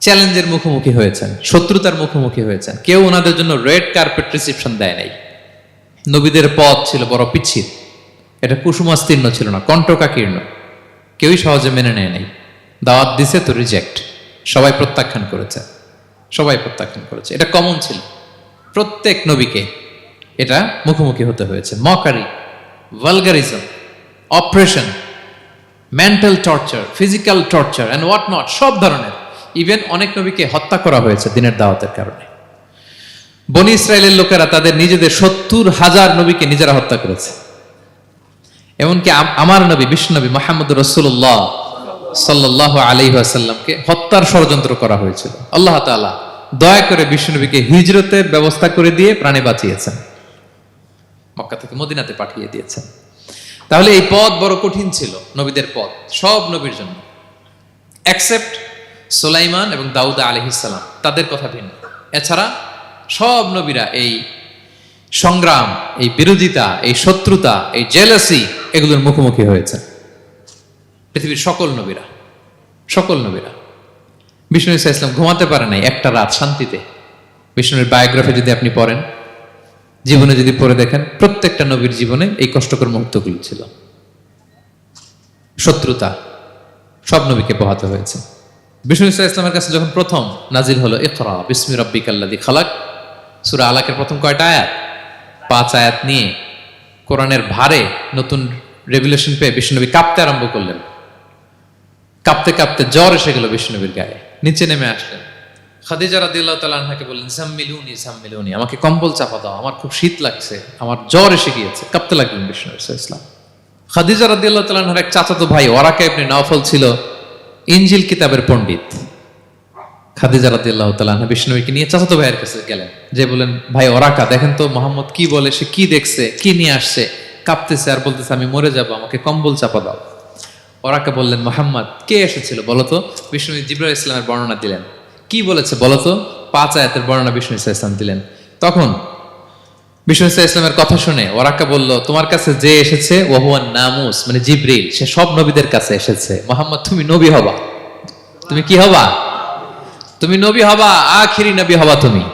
চ্যালেঞ্জের মুখোমুখি হয়েছেন, শত্রুতার মুখোমুখি হয়েছেন। কেউ ওনাদের জন্য রেড কার্পেট রিসেপশন দেয় নাই। নবীদের পথ ছিল বড় পিচ্ছিল, এটা কুসুমাস্তীর্ণ ছিল না, কণ্টকাকীর্ণ। কেউই সহজে মেনে নেয় নাই। দাওয়াত দিছে তো রিজেক্ট, সবাই প্রত্যাখ্যান করেছে, সবাই প্রত্যাখ্যান করেছে। এটা কমন ছিল, প্রত্যেক নবীকে এটা মুখোমুখি হতে হয়েছে। Mockery, vulgarism, operation, mental torture, physical torture and what not, সব ধরনের। ইভেন অনেক নবীকে হত্যা করা হয়েছে দিনের দাওয়াতের কারণে। বনি ইসরায়েলের লোকেরা তাদের নিজেদের 70,000 নবীকে নিজেরা হত্যা করেছে। এমনকি আমার নবী বিশ্বনবী মুহাম্মদ রাসূলুল্লাহ সাল্লাল্লাহু আলাইহি ওয়াসাল্লামকে হত্যার ষড়যন্ত্র করা হয়েছিল। আল্লাহ তাআলা দয়া করে বিশ্বনবীকে হিজরতের ব্যবস্থা করে দিয়ে প্রাণে বাঁচিয়েছেন, মক্কা থেকে মদিনাতে পাঠিয়ে দিয়েছেন। তাহলে এই পথ বড় কঠিন ছিল, নবীদের পথ, সব নবীর জন্য, এক্সেপ্ট সুলাইমান এবং দাউদ আলাইহিস সালাম, তাদের কথা ভিন্ন। এছাড়া সব নবীরা এই সংগ্রাম, এই বিরোধিতা, এই শত্রুতা, এই জেলাসি, এগুলোর মুখোমুখি হয়েছে পৃথিবীর সকল নবীরা, সকল নবীরা। বিষ্ণু ইসা ইসলাম ঘুমাতে পারে নাই একটা রাত শান্তিতে। বিষ্ণুর বায়োগ্রাফি যদি আপনি পড়েন, জীবনে যদি পড়ে দেখেন, প্রত্যেকটা নবীর জীবনে এই কষ্টকর মুহূর্তগুলো ছিল। শত্রুতা সব নবীকে পোহাতে হয়েছে। বিষ্ণু ইসা ইসলামের কাছে যখন প্রথম নাজিল হলো ইকরা বিসমি রাব্বিকাল্লাযী খালাক, সূরা আলাকের প্রথম কয়টা আয়াত? 5 আয়াত নিয়ে কোরআনের ভারে নতুন রেভেলেশন পেয়ে বিষ্ণুনবী কাঁপতে আরম্ভ করলেন। কাঁপতে কাঁপতে জ্বর এসে গেল বিষ্ণুনবীর গায়ে, নিচে নেমে আসলেন। খাদিজা রাদিয়াল্লাহু তাআলা আনহাকে বললেন, জাম্মিলুনি জাম্মিলুনি, আমাকে কম্বল চাপা দাও, আমার খুব শীত লাগছে, আমার জ্বর এসে গিয়েছে। কাঁপতে লাগলেন বিষ্ণু ইসলাম। খাদিজা রাদিয়াল্লাহু তাআলা আনহার এক চাচাতো ভাই ওয়ারাকা ইবনে নাওফল ছিল ইনজিল কিতাবের পণ্ডিত খাদিজা রাদিয়াল্লাহু তাআলা আনহা বিষ্ণুকে নিয়ে চাচাতো ভাইয়ের কাছে গেলেন, যে বলেন, ভাই ওরাকা দেখেন তো মোহাম্মদ কি বলে, সে কি দেখছে, কি নিয়ে আসছে, কাঁপতেছে আর বলতেছে আমি মরে যাব, আমাকে কম্বল চাপা দাও। ওরাকা বললেন, মোহাম্মদ কে এসেছিল বলতো? বিষ্ণু জিবরাইল ইসলামের বর্ণনা দিলেন। কি বলেছে বলতো? 5 আয়াতের বর্ণনা বিষ্ণু ইসলাম দিলেন। তখন বিষ্ণু ইসলামের কথা শুনে ওরাকা বলল, তোমার কাছে যে এসেছে ওহুয়ান নামুস, মানে জিবরিল, সে সব নবীদের কাছে এসেছে। মোহাম্মদ তুমি নবী হবা, তুমি কি হবা? তুমি নবী হবা, আখিরি নবী হবা তুমি।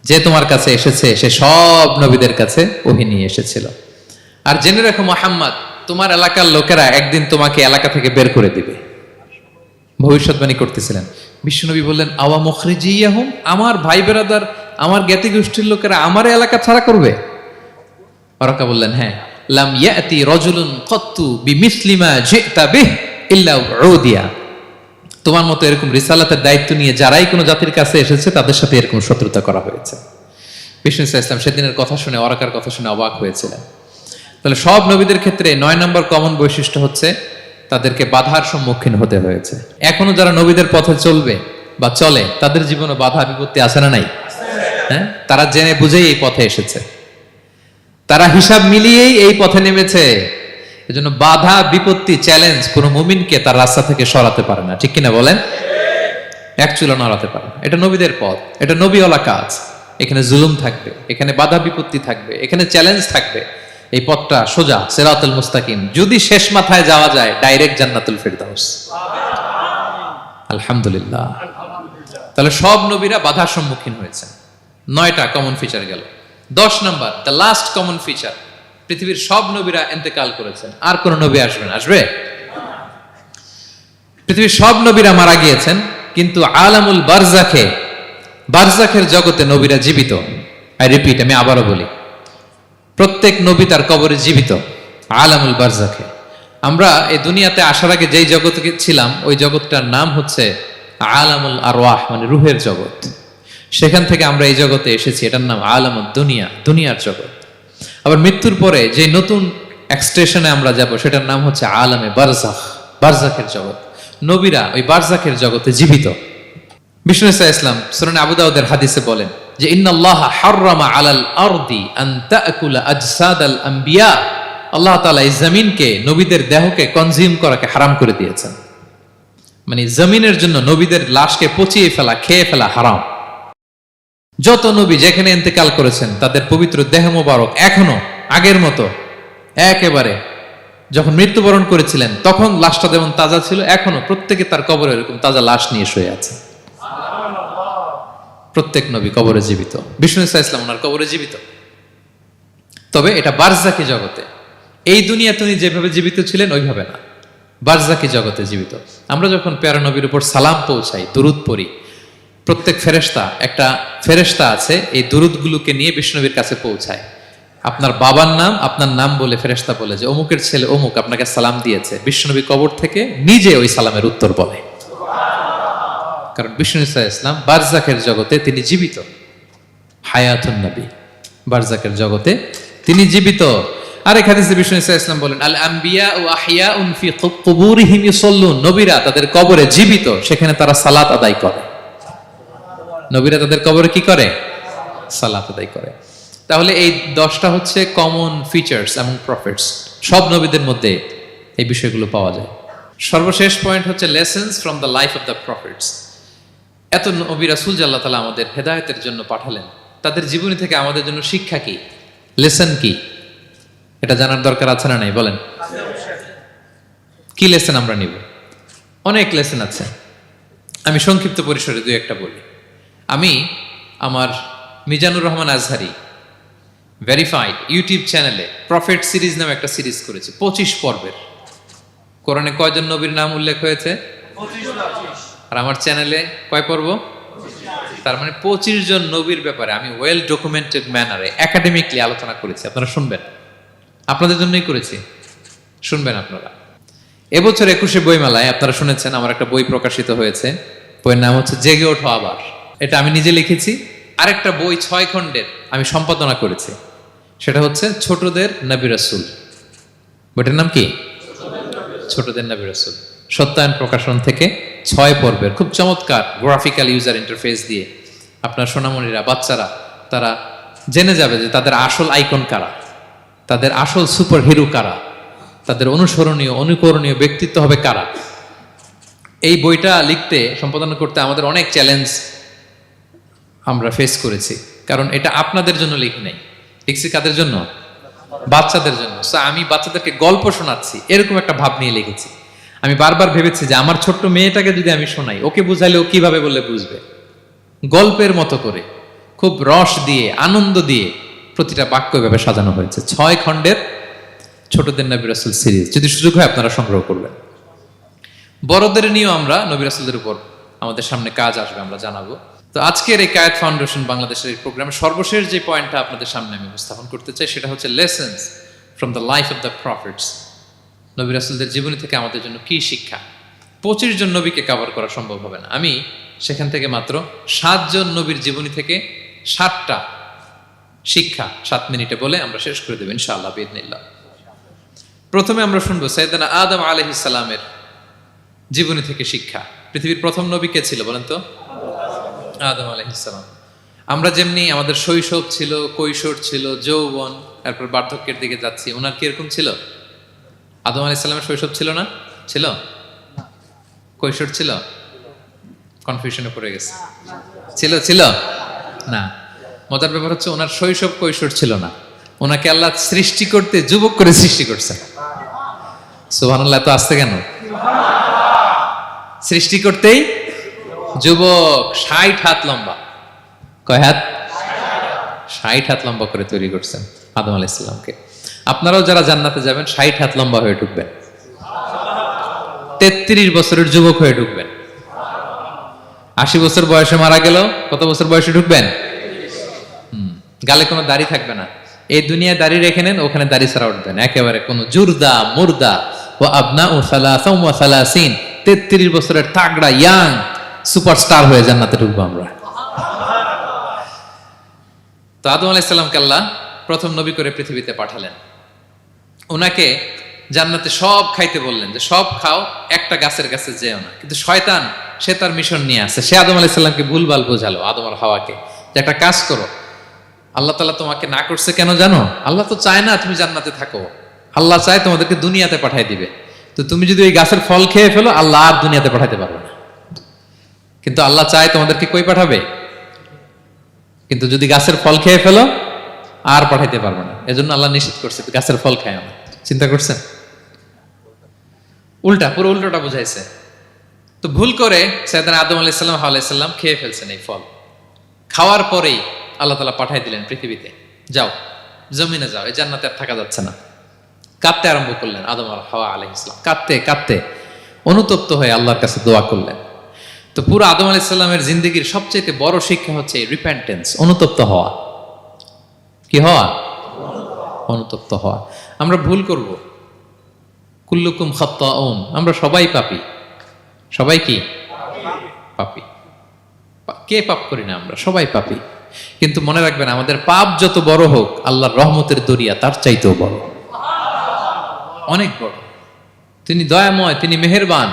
যে তোমার কাছে এসেছে সে সব নবীদের কাছে ওহী নিয়ে এসেছিল। আর জেনে রাখো মোহাম্মদ, তোমার এলাকার লোকেরা একদিন তোমাকে এলাকা থেকে বের করে দিবে। ভবিষ্যৎবাণী করতেছিলেন। বিশ্বনবী বললেন, আওয়া মুখরিজিয়াহুম, আমার ভাই বেরাদার, আমার জ্ঞাতি গোষ্ঠীর লোকেরা আমার এলাকা ছাড়া করবে? ওরাকা বললেন, হ্যাঁ। লাম ইয়াতি রাজুলুন কত্তু বিমিসলি মা জিতা বিহি ইল্লা উদিয়া, তোমার মতো এরকম রিসালাতের দায়িত্ব নিয়ে যারাই কোনো জাতির কাছে এসেছে তাদের সাথে এরকম শত্রুতা করা হয়েছে। বিষ্ণু ইসলাম সেদিনের কথা শুনে, ওরাকার কথা শুনে অবাক হয়েছিলেন। তাহলে সব নবীদের ক্ষেত্রে 9 নম্বর কমন বৈশিষ্ট্য হচ্ছে তাদেরকে বাধার সম্মুখীন হতে হয়েছে। এখনো যারা নবীদের পথে চলবে বা চলে তাদের জীবনে বাধা বিপত্তি আছে না নাই? হ্যাঁ, তারা জেনে বুঝেই এই পথে এসেছে, তারা হিসাব মিলিয়েই এই পথে নেমেছে। এজন্য বাধা বিপত্তি চ্যালেঞ্জ কোন মুমিনকে তার রাস্তা থেকে সরাতে পারে না, ঠিক কিনা বলেন? এক চুলো নড়াতে পারে না। এটা নবীদের পথ, এটা নবীওয়ালা কাজ। এখানে জুলুম থাকবে, এখানে বাধা বিপত্তি থাকবে, এখানে চ্যালেঞ্জ থাকবে। এই পথটা সোজা, সিরাতুল মুস্তাকিম। যদি শেষ মাথায় যাওয়া যায়, ডাইরেক্ট জান্নাতুল ফিরদাউস। আলহামদুলিল্লাহ। তাহলে সব নবীরা বাধার সম্মুখীন হয়েছেন। 9টা কমন ফিচার গেল। 10 নম্বর, দ্য লাস্ট কমন ফিচার, পৃথিবীর সব নবীরা ইন্তেকাল করেছেন, আর কোন নবী আসবেন? আসবে? পৃথিবীর সব নবীরা মারা গিয়েছেন, কিন্তু আলামুল বারজাখে, বারজাখের জগতে নবীরা জীবিত। আই রিপিট, আমি আবারও বলি, প্রত্যেক নবী তার কবরে জীবিত। আলামুল বারজাখে। আমরা এই দুনিয়াতে আসার আগে যেই জগতে ছিলাম, ওই জগৎটার নাম হচ্ছে আলামুল আরওয়াহ, মানে রুহের জগৎ। সেখান থেকে আমরা এই জগতে এসেছি, এটার নাম আলামুদ দুনিয়া, দুনিয়ার জগৎ। আবার মৃত্যুর পরে যে নতুন এক্সটেশনে আমরা যাব, সেটার নাম হচ্ছে আলামে বারজাখ, বারজাখের জগৎ। নবীরা ওই বারজাখের জগতে জীবিত। বিষ্ণু ইসলাম সুনানে আবু দাউদের হাদিসে বলেন যে, ইন্নাল্লাহ হাররামা আলাল আরদি আন তাকুলা আজসাদাল আম্বিয়া, আল্লাহ তাআলা এই জমিনকে, নবীদের দেহকে কনজিউম করাকে হারাম করে দিয়েছেন। মানে জমিনের জন্য নবীদের লাশকে পচিয়ে ফেলা, খেয়ে ফেলা হারাম। যত নবী যেখানে ইন্তেকাল করেছেন, তাদের পবিত্র দেহ মোবারক এখনো আগের মতো একেবারে, যখন মৃত্যুবরণ করেছিলেন তখন লাশটা যেমন তাজা ছিল, এখনো প্রত্যেকে তার কবরে এরকম তাজা লাশ নিয়ে শুয়ে আছে। প্রত্যেক নবী কবরে জীবিত। বিষ্ণু ইসলাম ওনার কবরে জীবিত। তবে এটা বারজাকি জগতে। এই দুনিয়া তিনি যেভাবে জীবিত ছিলেন ওইভাবে না, বারজাকি জগতে জীবিত। আমরা যখন প্যারা নবীর উপর সালাম পৌঁছাই, দুরুদ পড়ি, প্রত্যেক ফেরেশতা, একটা ফেরেশতা আছে এই দুরুদগুলোকে নিয়ে বিষ্ণুনবীর কাছে পৌঁছায়। আপনার বাবার নাম, আপনার নাম বলে ফেরেশতা বলে যে অমুকের ছেলে অমুক আপনাকে সালাম দিয়েছে। বিষ্ণুনবী কবর থেকে নিজে ওই সালামের উত্তর বলে, কারণ বিষ্ণু ইসলাম বারজাকের জগতে তিনি জীবিত। হায়াতুন নবী, বারজাকের জগতে তিনি জীবিত। আরেক হাদিসে বিষ্ণু ইসলাম বলেন, আল আম্বিয়া ও আহিয়াউন ফি কুবুরিহিম ইউসাল্লুন, নবীরা তাদের কবরে জীবিত, সেখানে তারা সালাত আদায় করে। নবীরা তাদের কবরে কি করে? সালাত আদায় করে। তাহলে এই 10টা হচ্ছে কমন ফিচার্স এবং প্রফিটস। সব নবীদের মধ্যে এই বিষয়গুলো পাওয়া যায়। সর্বশেষ পয়েন্ট হচ্ছে lessons from the life of the profits. এত নবী রাসূল যে আল্লাহ তাআলা আমাদের হেদায়েতের জন্য পাঠালেন, তাদের জীবনী থেকে আমাদের জন্য শিক্ষা কি, লেসন কি, এটা জানার দরকার আছে না নাই? বলেন, কি লেসন আমরা নিব? অনেক লেসন আছে। আমি সংক্ষিপ্ত পরিসরে 2-1টা বলি। আমি আমার মিজানুর রহমান আজহারি ভেরিফাইড ইউটিউব চ্যানেলে প্রফেট সিরিজ নামে একটা সিরিজ করেছি, 25 পর্বের। কোরআনে কয়জন নবীর নাম উল্লেখ হয়েছে? 25। আর আমার চ্যানেলে কয় পর্ব? তার মানে 25 জন নবীর ব্যাপারে আমি ওয়েল ডকুমেন্টেড ম্যানারে একাডেমিকলি আলোচনা করেছি। আপনারা শুনবেন, আপনাদের জন্যই করেছি, শুনবেন আপনারা। এবছর 21শে বইমেলায় আপনারা শুনেছেন আমার একটা বই প্রকাশিত হয়েছে। বইয়ের নাম হচ্ছে জেগে ওঠো আবার। এটা আমি নিজে লিখেছি। আরেকটা বই 6 খণ্ডের আমি সম্পাদনা করেছি, সেটা হচ্ছে ছোটদের নবী রাসূল। বইটার নাম কি? ছোটদের নবী রাসূল। সত্যায়ন প্রকাশন থেকে 6 পর্বের খুব চমৎকার গ্রাফিক্যাল ইউজার ইন্টারফেস দিয়ে আপনার সোনামণিরা, বাচ্চারা তারা জেনে যাবে যে তাদের আসল আইকন কারা, তাদের আসল সুপার হিরো কারা, তাদের অনুসরণীয় অনুকরণীয় ব্যক্তিত্ব হবে কারা। এই বইটা লিখতে, সম্পাদনা করতে আমাদের অনেক চ্যালেঞ্জ আমরা ফেস করেছি, কারণ এটা আপনাদের জন্য লিখি নাই, লিখছি কাদের জন্য? বাচ্চাদের জন্য। আমি বাচ্চাদেরকে গল্প শোনাচ্ছি এরকম একটা ভাব নিয়ে লিখেছি। আমি বারবার ভেবেছি যে আমার ছোট্ট মেয়েটাকে যদি আমি শোনাই, ওকে বুঝাইলে ও কিভাবে বললে বুঝবে। গল্পের মতো করে খুব রস দিয়ে, আনন্দ দিয়ে প্রতিটা বাক্য এভাবে সাজানো হয়েছে। 6 খণ্ডের ছোটদের নবী রাসূল সিরিজ, যদি সুযোগ হয় আপনারা সংগ্রহ করবেন। বড়দের নিয়েও আমরা নবী রাসূলদের উপর আমাদের সামনে কাজ আসবে, আমরা জানাবো। তো আজকের এই কায়েত ফাউন্ডেশন বাংলাদেশের এই প্রোগ্রামে সর্বশেষ যে পয়েন্টটা আপনাদের সামনে আমি উপস্থাপন করতে চাই, সেটা হচ্ছে lessons from the life of the profits. নবী রাসূলদের জীবনী থেকে আমাদের জন্য কি শিক্ষা। 25 জন নবীকে কভার করা সম্ভব হবে না। আমি সেখান থেকে মাত্র 7 জন নবীর জীবনী থেকে 7টা শিক্ষা 7 মিনিটে বলে আমরা শেষ করে দেব ইনশাআল্লাহ বিইذنিল্লাহ। প্রথমে আমরা শুনবো সাইয়েদনা আদম আলাইহিস সালামের জীবনী থেকে শিক্ষা। পৃথিবীর প্রথম নবী কে ছিল বলেন তো? আদম আলাইহিস সালাম। আমরা যেমনি আমাদের শৈশব ছিল, কৈশোর ছিল, যৌবন, তারপর বার্ধক্যের দিকে যাচ্ছি, ওনার কি এরকম ছিল? আদম আলাইহিস সালামের শৈশব ছিল না? ছিল? কৈশোর ছিল? কনফিউশনে পড়ে গেছে। ছিল? ছিল না। মজার ব্যাপার হচ্ছে ওনার শৈশব কৈশোর ছিল না, ওনাকে আল্লাহ সৃষ্টি করতে যুবক করে সৃষ্টি করছে। সুবহানাল্লাহ, এত আসতে কেন? সৃষ্টি করতেই যুবক, 60 হাত লম্বা। কয় হাত? 60 হাত লম্বা করে তৈরি করছেন আদম আলাইহিস সালামকে। আপনারাও যারা জান্নাতে যাবেন 60 হাত লম্বা হয়ে ঢুকবেন, 33 বছরের যুবক হয়ে ঢুকবেন। 80 বছর বয়সে মারা গেল, কত বছর বয়সে ঢুকবেন? গালে কোনো দাড়ি থাকবে না। এই দুনিয়ায় দাড়ি রেখে নেন, ওখানে দাড়ি ছাড়া উঠবেন একেবারে। কোনো জুরদা মুর্দা ও আবনা ও সালাসা ওয়া সালাসিন, 33 বছরের তাগড়া ইয়াং সুপারস্টার হয়ে জান্নাতে ঢুকবো আমরা। তো আদম আলাইহিস সালামকে আল্লাহ প্রথম নবী করে পৃথিবীতে পাঠালেন। ওনাকে জান্নাতে সব খাইতে বললেন যে সব খাও, একটা গাছের কাছে যেও না। কিন্তু শয়তান সে তার মিশন নিয়ে আসে। সে আদম আলাইহিস সালামকে ভুলভাল বোঝালো, আদম আর হাওয়াকে, যে একটা কাজ করো, আল্লাহ তাআলা তোমাকে না করছে কেন জানো? আল্লাহ তো চায় না তুমি জান্নাতে থাকো, আল্লাহ চায় তোমাদেরকে দুনিয়াতে পাঠাই দিবে। তো তুমি যদি ওই গাছের ফল খেয়ে ফেলো, আল্লাহ আর দুনিয়াতে পাঠাইতে পারবে না। কিন্তু আল্লাহ চায় তোমাদেরকে কই পাঠাবে? কিন্তু যদি গাছের ফল খেয়ে ফেলো আর পাঠাইতে পারবে না। এজন্য আল্লাহ নিষেধ করছে গাছের ফল খায় না। চিন্তা করছেন? উল্টা, পুরো উল্টোটা বুঝাইছে। তো ভুল করে সাইয়েদনা আদম আলাইহিস সালাম, হাওয়া আলাইহিস সালাম খেয়ে ফেলছেন এই ফল। খাওয়ার পরেই আল্লাহ তাআলা পাঠাই দিলেন পৃথিবীতে, যাও জমিনে যাও, এই জান্নাতে আর থাকা যাচ্ছে না। কাঁদতে আরম্ভ করলেন আদম আর হাওয়া আলাইহিস সালাম, কাঁদতে কাঁদতে অনুতপ্ত হয়ে আল্লাহর কাছে দোয়া করলেন। তো পুরো আদম আলাইহিস সালামের জিন্দেগির সবচেয়ে বড় শিক্ষা হচ্ছে রিপেন্টেন্স, অনুতপ্ত হওয়া। কি হওয়া? অনুতপ্ত হওয়া। আমরা ভুল করব, কুল্লুকুম খাত্তাউন, আমরা সবাই পাপী। সবাই কি পাপী? কে পাপ করি না? আমরা সবাই পাপী। কিন্তু মনে রাখবেন, আমাদের পাপ যত বড় হোক, আল্লাহর রহমতের দরিয়া তার চাইতেও বড়, অনেক বড়। তিনি দয়াময়, তিনি মেহেরবান,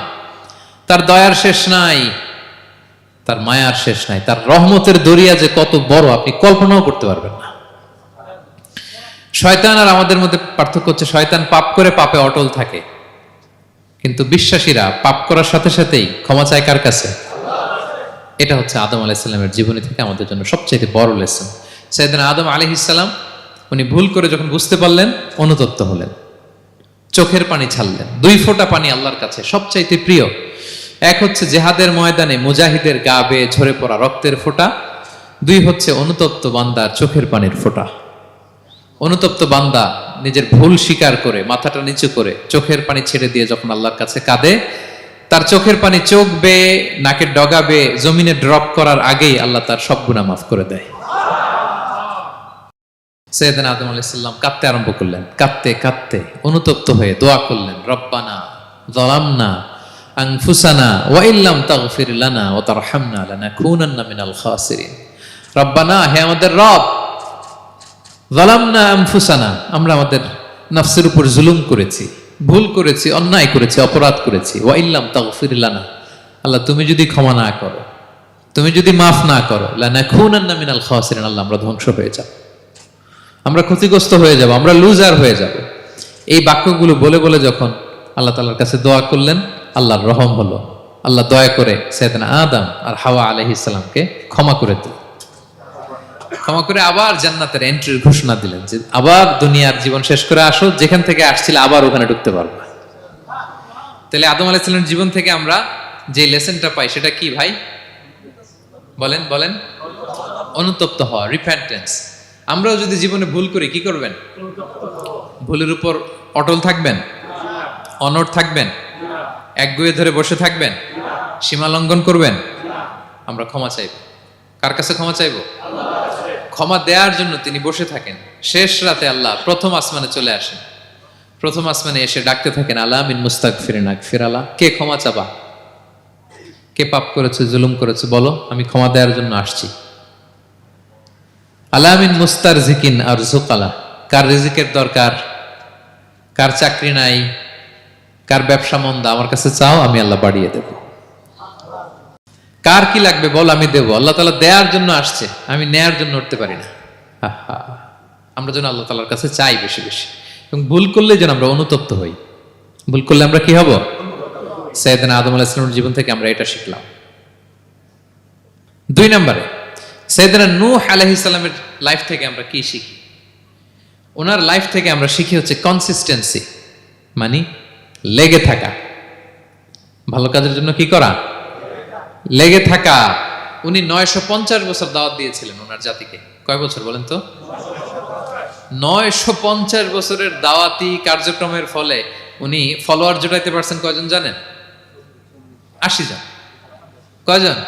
তার দয়ার শেষ নাই, তার মায়ার শেষ নাই। তার রহমতের দরিয়া যে কত বড় আপনি কল্পনাও করতে পারবেন না। শয়তান আর আমাদের মধ্যে পার্থক্য হচ্ছে, শয়তান পাপ করে পাপে অটল থাকে, কিন্তু বিশ্বাসীরা পাপ করার সাথে সাথেই ক্ষমা চায় কার কাছে? এটা হচ্ছে আদম আলাইহিস সালামের জীবনী থেকে আমাদের জন্য সবচেয়ে বড় লেসন। সাইয়েদনা আদম আলাইহিস সালাম উনি ভুল করে যখন বুঝতে পারলেন, অনুতপ্ত হলেন, চোখের পানি ছাড়লেন। 2 ফোঁটা পানি আল্লাহর কাছে সবচাইতে প্রিয়। এক হচ্ছে জেহাদের ময়দানে মুজাহিদের গা বেয়ে ঝরে পড়া রক্তের ফোঁটা, 2 হচ্ছে অনুতপ্ত বান্দার চোখের পানির ফোঁটা। অনুতপ্ত বান্দা নিজের ভুল স্বীকার করে মাথাটা নিচু করে চোখের পানি ছেড়ে দিয়ে যখন আল্লাহর কাছে কাঁদে, তার চোখের পানি চোখ বেয়ে নাকের ডগা বেয়ে জমিনে ড্রপ করার আগেই আল্লাহ তার সব গুনাহ মাফ করে দেয়। সাইয়েদনা আদম আলাইহিস সালাম কাঁদতে আরম্ভ করলেন, কাঁদতে কাঁদতে অনুতপ্ত হয়ে দোয়া করলেন, রব্বানা যালামনা আনফুসানা ওয়া ইল্লাম তাগফির লানা ওয়া তারহামনা লানাকুনান্না মিনাল খাসিরিন। রব্বানা, হে আমাদের রব, যালামনা আনফুসানা, আমরা আমাদের নফসের উপর জুলুম করেছি, ভুল করেছি, অন্যায় করেছি, অপরাধ করেছি। ওয়া ইল্লাম তাগফির লানা, আল্লাহ তুমি যদি ক্ষমা না করো, তুমি যদি মাফ না করো, লানাকুনান্না মিনাল খাসিরিন, আল্লাহ আমরা ধ্বংস হয়ে যাব, আমরা ক্ষতিগ্রস্ত হয়ে যাব, আমরা লুজার হয়ে যাব। এই বাক্যগুলো বলে বলে যখন আল্লাহ তাআলার কাছে দোয়া করলেন, আল্লাহর রহম হলো। আল্লাহ দয়া করে সাইয়েদনা আদম আর হাওয়া আলাইহিস সালামকে ক্ষমা করে দিলেন। ক্ষমা করে আবার জান্নাতের এন্ট্রির ঘোষণা দিলেন যে আবার দুনিয়ার জীবন শেষ করে আসো, যেখান থেকে আসছিলে আবার ওখানে ঢুকতে পারবে। তাহলে আদম আলাইহিস সালামের জীবন থেকে আমরা যে লেসনটা পাই সেটা কি ভাই? বলেন বলেন। অনুতপ্ত হওয়া, রিপেন্টেন্স। আমরাও যদি জীবনে ভুল করি কি করবেন? ভুলের উপর অটল থাকবেন? অনড় থাকবেন? একগুঁয়ে ধরে বসে থাকবেন? সীমা লঙ্ঘন করবেন? আমরা ক্ষমা চাইব। কার কাছে ক্ষমা চাইব? ক্ষমা দেওয়ার জন্য তিনি বসে থাকেন। শেষ রাতে আল্লাহ প্রথম আসমানে চলে আসেন। প্রথম আসমানে এসে ডাকতে থাকেন, আলা মিন মুস্তাগফিরিন আগফির আলা, কে ক্ষমা চাবা? কে পাপ করেছে, জুলুম করেছে, বলো, আমি ক্ষমা দেওয়ার জন্য আসছি। আলা মিন মুস্তারজিকিন আরযুক আলা, কার রিজিকের দরকার, কার চাকরি নাই, কার ব্যবসা মন্দা, আমার কাছে চাও, আমি আল্লাহ বাড়িয়ে দেব। কার কি লাগবে বল, আমি দেব। আল্লাহ তাআলা দেওয়ার জন্য আসছে, আমি নেয়ার জন্য উঠতে পারি না। আমরা যেন আল্লাহ তাআলার কাছে চাই বেশি বেশি, এবং ভুল করলে যেন আমরা অনুতপ্ত হই। ভুল করলে আমরা কি হব? সাইয়েদনা আদম আলাইহিস সালামের জীবন থেকে আমরা এটা শিখলাম। 2 নম্বরে সাইয়েদনা নূহ আলাইহিস সালামের লাইফ থেকে আমরা কি শিখি? ওনার লাইফ থেকে আমরা শিখি হচ্ছে কনসিস্টেন্সি, মানে লেগে থাকা। ভালো কাজের জন্য কি করা? লেগে থাকা। উনি 950 বছর দাওয়াত দিয়েছিলেন ওনার জাতিকে। কয় বছর বলেন তো? 950 বছরের দাওয়াতি কার্যক্রমের ফলে উনি ফলোয়ার জোটাইতে পারছেন কয়জন জানেন? 80 জন। কয়জন?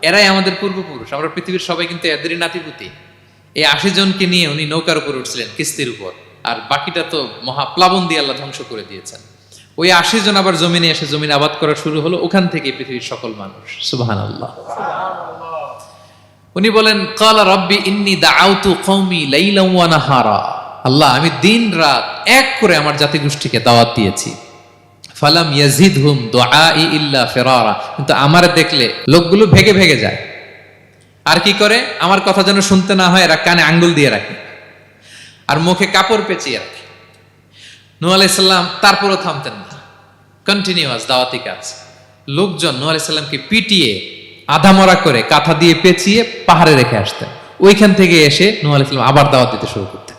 এরাই আমাদের পূর্বপুরুষ। আমরা পৃথিবীর সবাই কিন্তু এদেরই নাতিপুতি। এই 80 জনকে নিয়ে উনি নৌকার উপর উঠছিলেন, কিস্তির উপর, আর বাকিটা তো মহাপ্লাবন দিয়ে আল্লাহ ধ্বংস করে দিয়েছেন। ওই 80 জন আবার জমিনে এসে জমিন আবাদ করা শুরু হলো, ওখান থেকে পৃথিবীর সকল মানুষ। সুবহানাল্লাহ। উনি বলেন, ক্বালা রাব্বি ইন্নী দাআউতু কওমি লাইলান ওয়া নাহারা, আল্লাহ আমি দিন রাত এক করে আমার জাতিগোষ্ঠীকে দাওয়াত দিয়েছি। ফালাম ইয়াজিদহুম দুআই ইল্লা ফিরারা, কিন্তু আমারে দেখলে লোকগুলো ভেগে ভেগে যায়। আর কি করে? আমার কথা যেন শুনতে না হয়, এরা কানে আঙ্গুল দিয়ে রাখে আর মুখে কাপড় পেঁচিয়ে রাখে। নূহ আলাইহিস সালাম তারপরও থামতেন না, কন্টিনিউয়াস দাওয়াতি কাজ। লোকজন নূহ আলাইহিস সালামকে পিটিয়ে আধামরা করে কাঁথা দিয়ে পেঁচিয়ে পাহাড়ে রেখে আসতেন। ওইখান থেকে এসে নূহ আলাইহিস সালাম আবার দাওয়াত দিতে শুরু করতেন।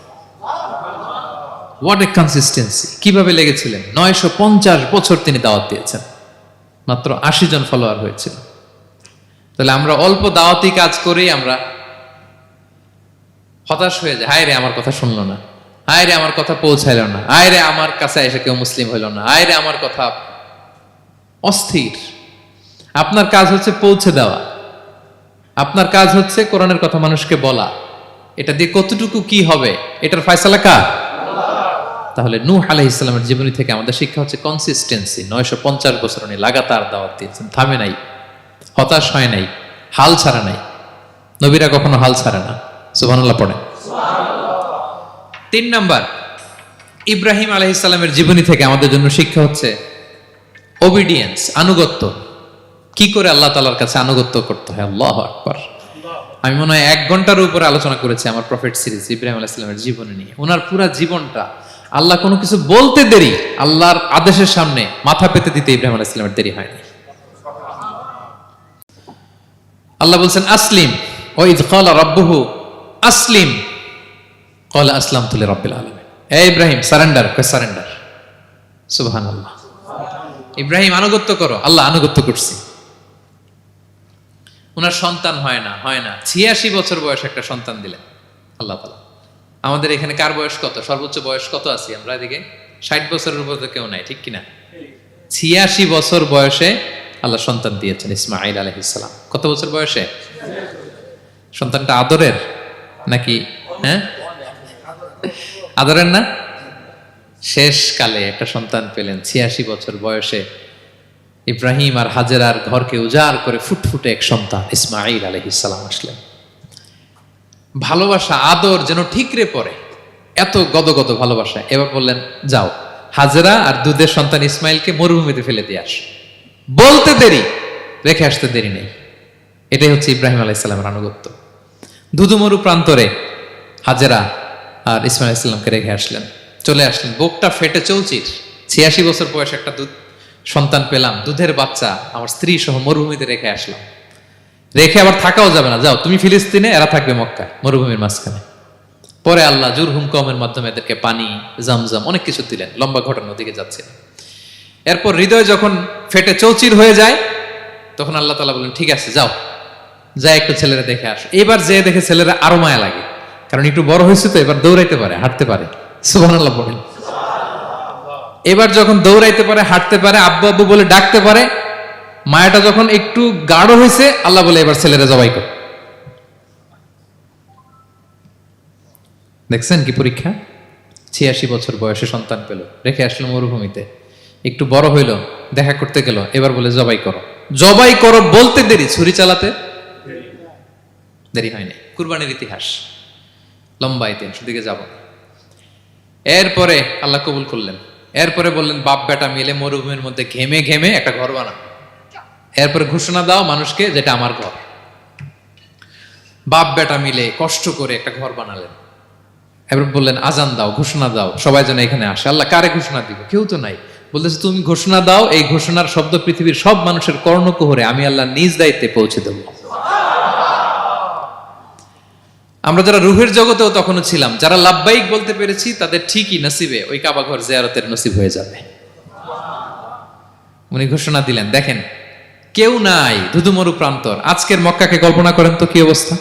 What a consistency! কিভাবে লেগেছিলেন! 950 বছর তিনি দাওয়াত দিয়েছেন, মাত্র 80 জন ফলোয়ার হয়েছিল। তাহলে আমরা অল্প দাওয়াতি কাজ করেই আমরা হতাশ হয়ে যাই। হায় রে, আমার কথা শুনলো না, হায় রে আমার কথা পৌঁছাইল না, হায় রে আমার কাছে এসে কেউ মুসলিম হইল না, হায় রে আমার কথা। অস্থির। আপনার কাজ হচ্ছে পৌঁছে দেওয়া, আপনার কাজ হচ্ছে কোরআনের কথা মানুষকে বলা। এটা দিয়ে কতটুকু কি হবে এটার ফয়সালা কার? তাহলে নূহ আলাইহিস সালামের জীবনী থেকে আমাদের শিক্ষা হচ্ছে কনসিস্টেন্সি। 950 বছর উনি লাগাতার দাওয়াত দিয়েছেন, থামে নাই, হতাশ হয় নাই, হাল ছাড়া নাই। নবীরা কখনো হাল ছাড়ে না। সুবহানাল্লাহ পড়েন। 3 নাম্বার, ইব্রাহিম আলাইহিস সালামের জীবনী থেকে আমাদের জন্য শিক্ষা হচ্ছে ওবিডিয়েন্স, আনুগত্য। কি করে আল্লাহ তাআলার কাছে আনুগত্য করতে হয়। আল্লাহু আকবার। আমি মনে হয় 1 ঘন্টার উপরে আলোচনা করেছি আমার প্রফেট সিরিজ ইব্রাহিম আলাইহিস সালামের জীবনী নিয়ে। ওনার পুরো জীবনটা, আল্লাহ কোনো কিছু বলতে দেরি, আল্লাহর আদেশের সামনে মাথা পেতে দিতে ইব্রাহিম আলাইহিস সালামের দেরি হয়নি। আল্লাহ বলছেন আসলিম, ওয়া ইয ক্বালা রাব্বুহু আসলিম ক্বালা আসলামতু লিরাব্বিল আলামিন। এই ইব্রাহিম সারেন্ডার, কই সারেন্ডার। সুবহানাল্লাহ। ইব্রাহিম আনুগত্য করো, আল্লাহ আনুগত্য করছি। ওনার সন্তান হয় না 86 বছর বয়সে একটা সন্তান দিলেন আল্লাহ তাআলা। আমাদের এখানে কার বয়স কত? সর্বোচ্চ বয়স কত আছি আমরা? এদিকে 60 বছরের উপর তো কেউ নাই, ঠিক কিনা? 86 বছর বয়সে আল্লাহ সন্তান দিয়েছেন ইসমাঈল আলাইহিস সালাম। কত বছর বয়সে? সন্তানটা আদরের নাকি? হ্যাঁ, আদরের না? শেষ কালে একটা সন্তান পেলেন 86 বছর বয়সে। ইব্রাহিম আর হাজেরার ঘরকে উজাড় করে ফুটফুটে এক সন্তান ইসমাঈল আলাইহিস সালাম আসলেন। ভালোবাসা, আদর যেন ঠিকরে পড়ে, এত গদগদ ভালোবাসা। এবার বললেন যাও হাজেরা আর দুধের সন্তান ইসমাইলকে মরুভূমিতে ফেলে দিয়ে আস। বলতে দেরি, রেখে আসতে দেরি নেই। এটাই হচ্ছে ইব্রাহিম আলাইহিসসালামের আনুগত্য। দুধুমরু প্রান্তরে হাজেরা আর ইসমাইল আলাইহিসসালামকে রেখে আসলেন, চলে আসলেন। বুকটা ফেটে চৌচির, 86 বছর বয়স একটা দুধ সন্তান পেলাম, দুধের বাচ্চা আমার স্ত্রী সহ মরুভূমিতে রেখে আসলাম। রেখে আবার থাকাও যাবে না, যাও তুমি ফিলিস্তিনে, এরা থাকবে মক্কায় মরুভূমির মাঝখানে। পরে আল্লাহ জুরহুম কওমের মাধ্যমে এদেরকে পানি, জামজাম অনেক কিছু দিলেন। লম্বা ঘটনার দিকে যাচ্ছে। এরপর হৃদয় যখন ফেটে চৌচির হয়ে যায়, তখন আল্লাহ তাআলা বলেন ঠিক আছে যাও, যা একটু ছেলেরা দেখে আসো। এবার যে দেখে ছেলেরা আরো মায়া লাগে, কারণ একটু বড় হয়েছে তো, এবার দৌড়াইতে পারে, হাঁটতে পারে। সুবহানাল্লাহ বলেন। এবার যখন দৌড়াইতে পারে, হাঁটতে পারে, আব্বু আব্বু বলে ডাকতে পারে, মায়াটা যখন একটু গাঢ় হয়েছে, আল্লাহ বলে এবার ছেলেরা জবাই কর। দেখছেন কি পরীক্ষা? 86 বছর বয়সে সন্তান পেল, রেখে আসলো মরুভূমিতে, একটু বড় হইল, দেখা করতে গেল, এবার বলে জবাই করো। জবাই করো বলতে দেরি, ছুরি চালাতে দেরি হয়নি। কুরবানির ইতিহাস লম্বা ইতিহাস, দিকে যাব। এরপরে আল্লাহ কবুল করলেন। এরপরে বললেন বাপ বেটা মিলে মরুভূমির মধ্যে ঘেমে ঘেমে একটা ঘর বানাও। এরপরে ঘোষণা দাও মানুষকে, যেটা আমার ঘর। বাপ বেটা মিলে কষ্ট করে একটা ঘর বানালেন। এবার বললেন আজান দাও, ঘোষণা দাও, সবাই যেন এখানে আসে। আল্লাহ কারে ঘোষণা দিব? কেউ তো নাই। বলতেছে তুমি ঘোষণা দাও, এই ঘোষণার শব্দ পৃথিবীর সব মানুষের কর্ণকুহরে আমি আল্লাহ নিজ দায়িত্বে পৌঁছে দেব। আমরা যারা রুহের জগতেও তখনও ছিলাম, যারা লাব্বাইক বলতে পেরেছি, তাদের ঠিকই নসিবে ওই কাবা ঘর জিয়ারতের নসিব হয়ে যাবে। উনি ঘোষণা দিলেন, দেখেন কেউ নাই, ধুধুমরু প্রান্তর। আজকের মক্কাকে কল্পনা করেন তো কি অবস্থা।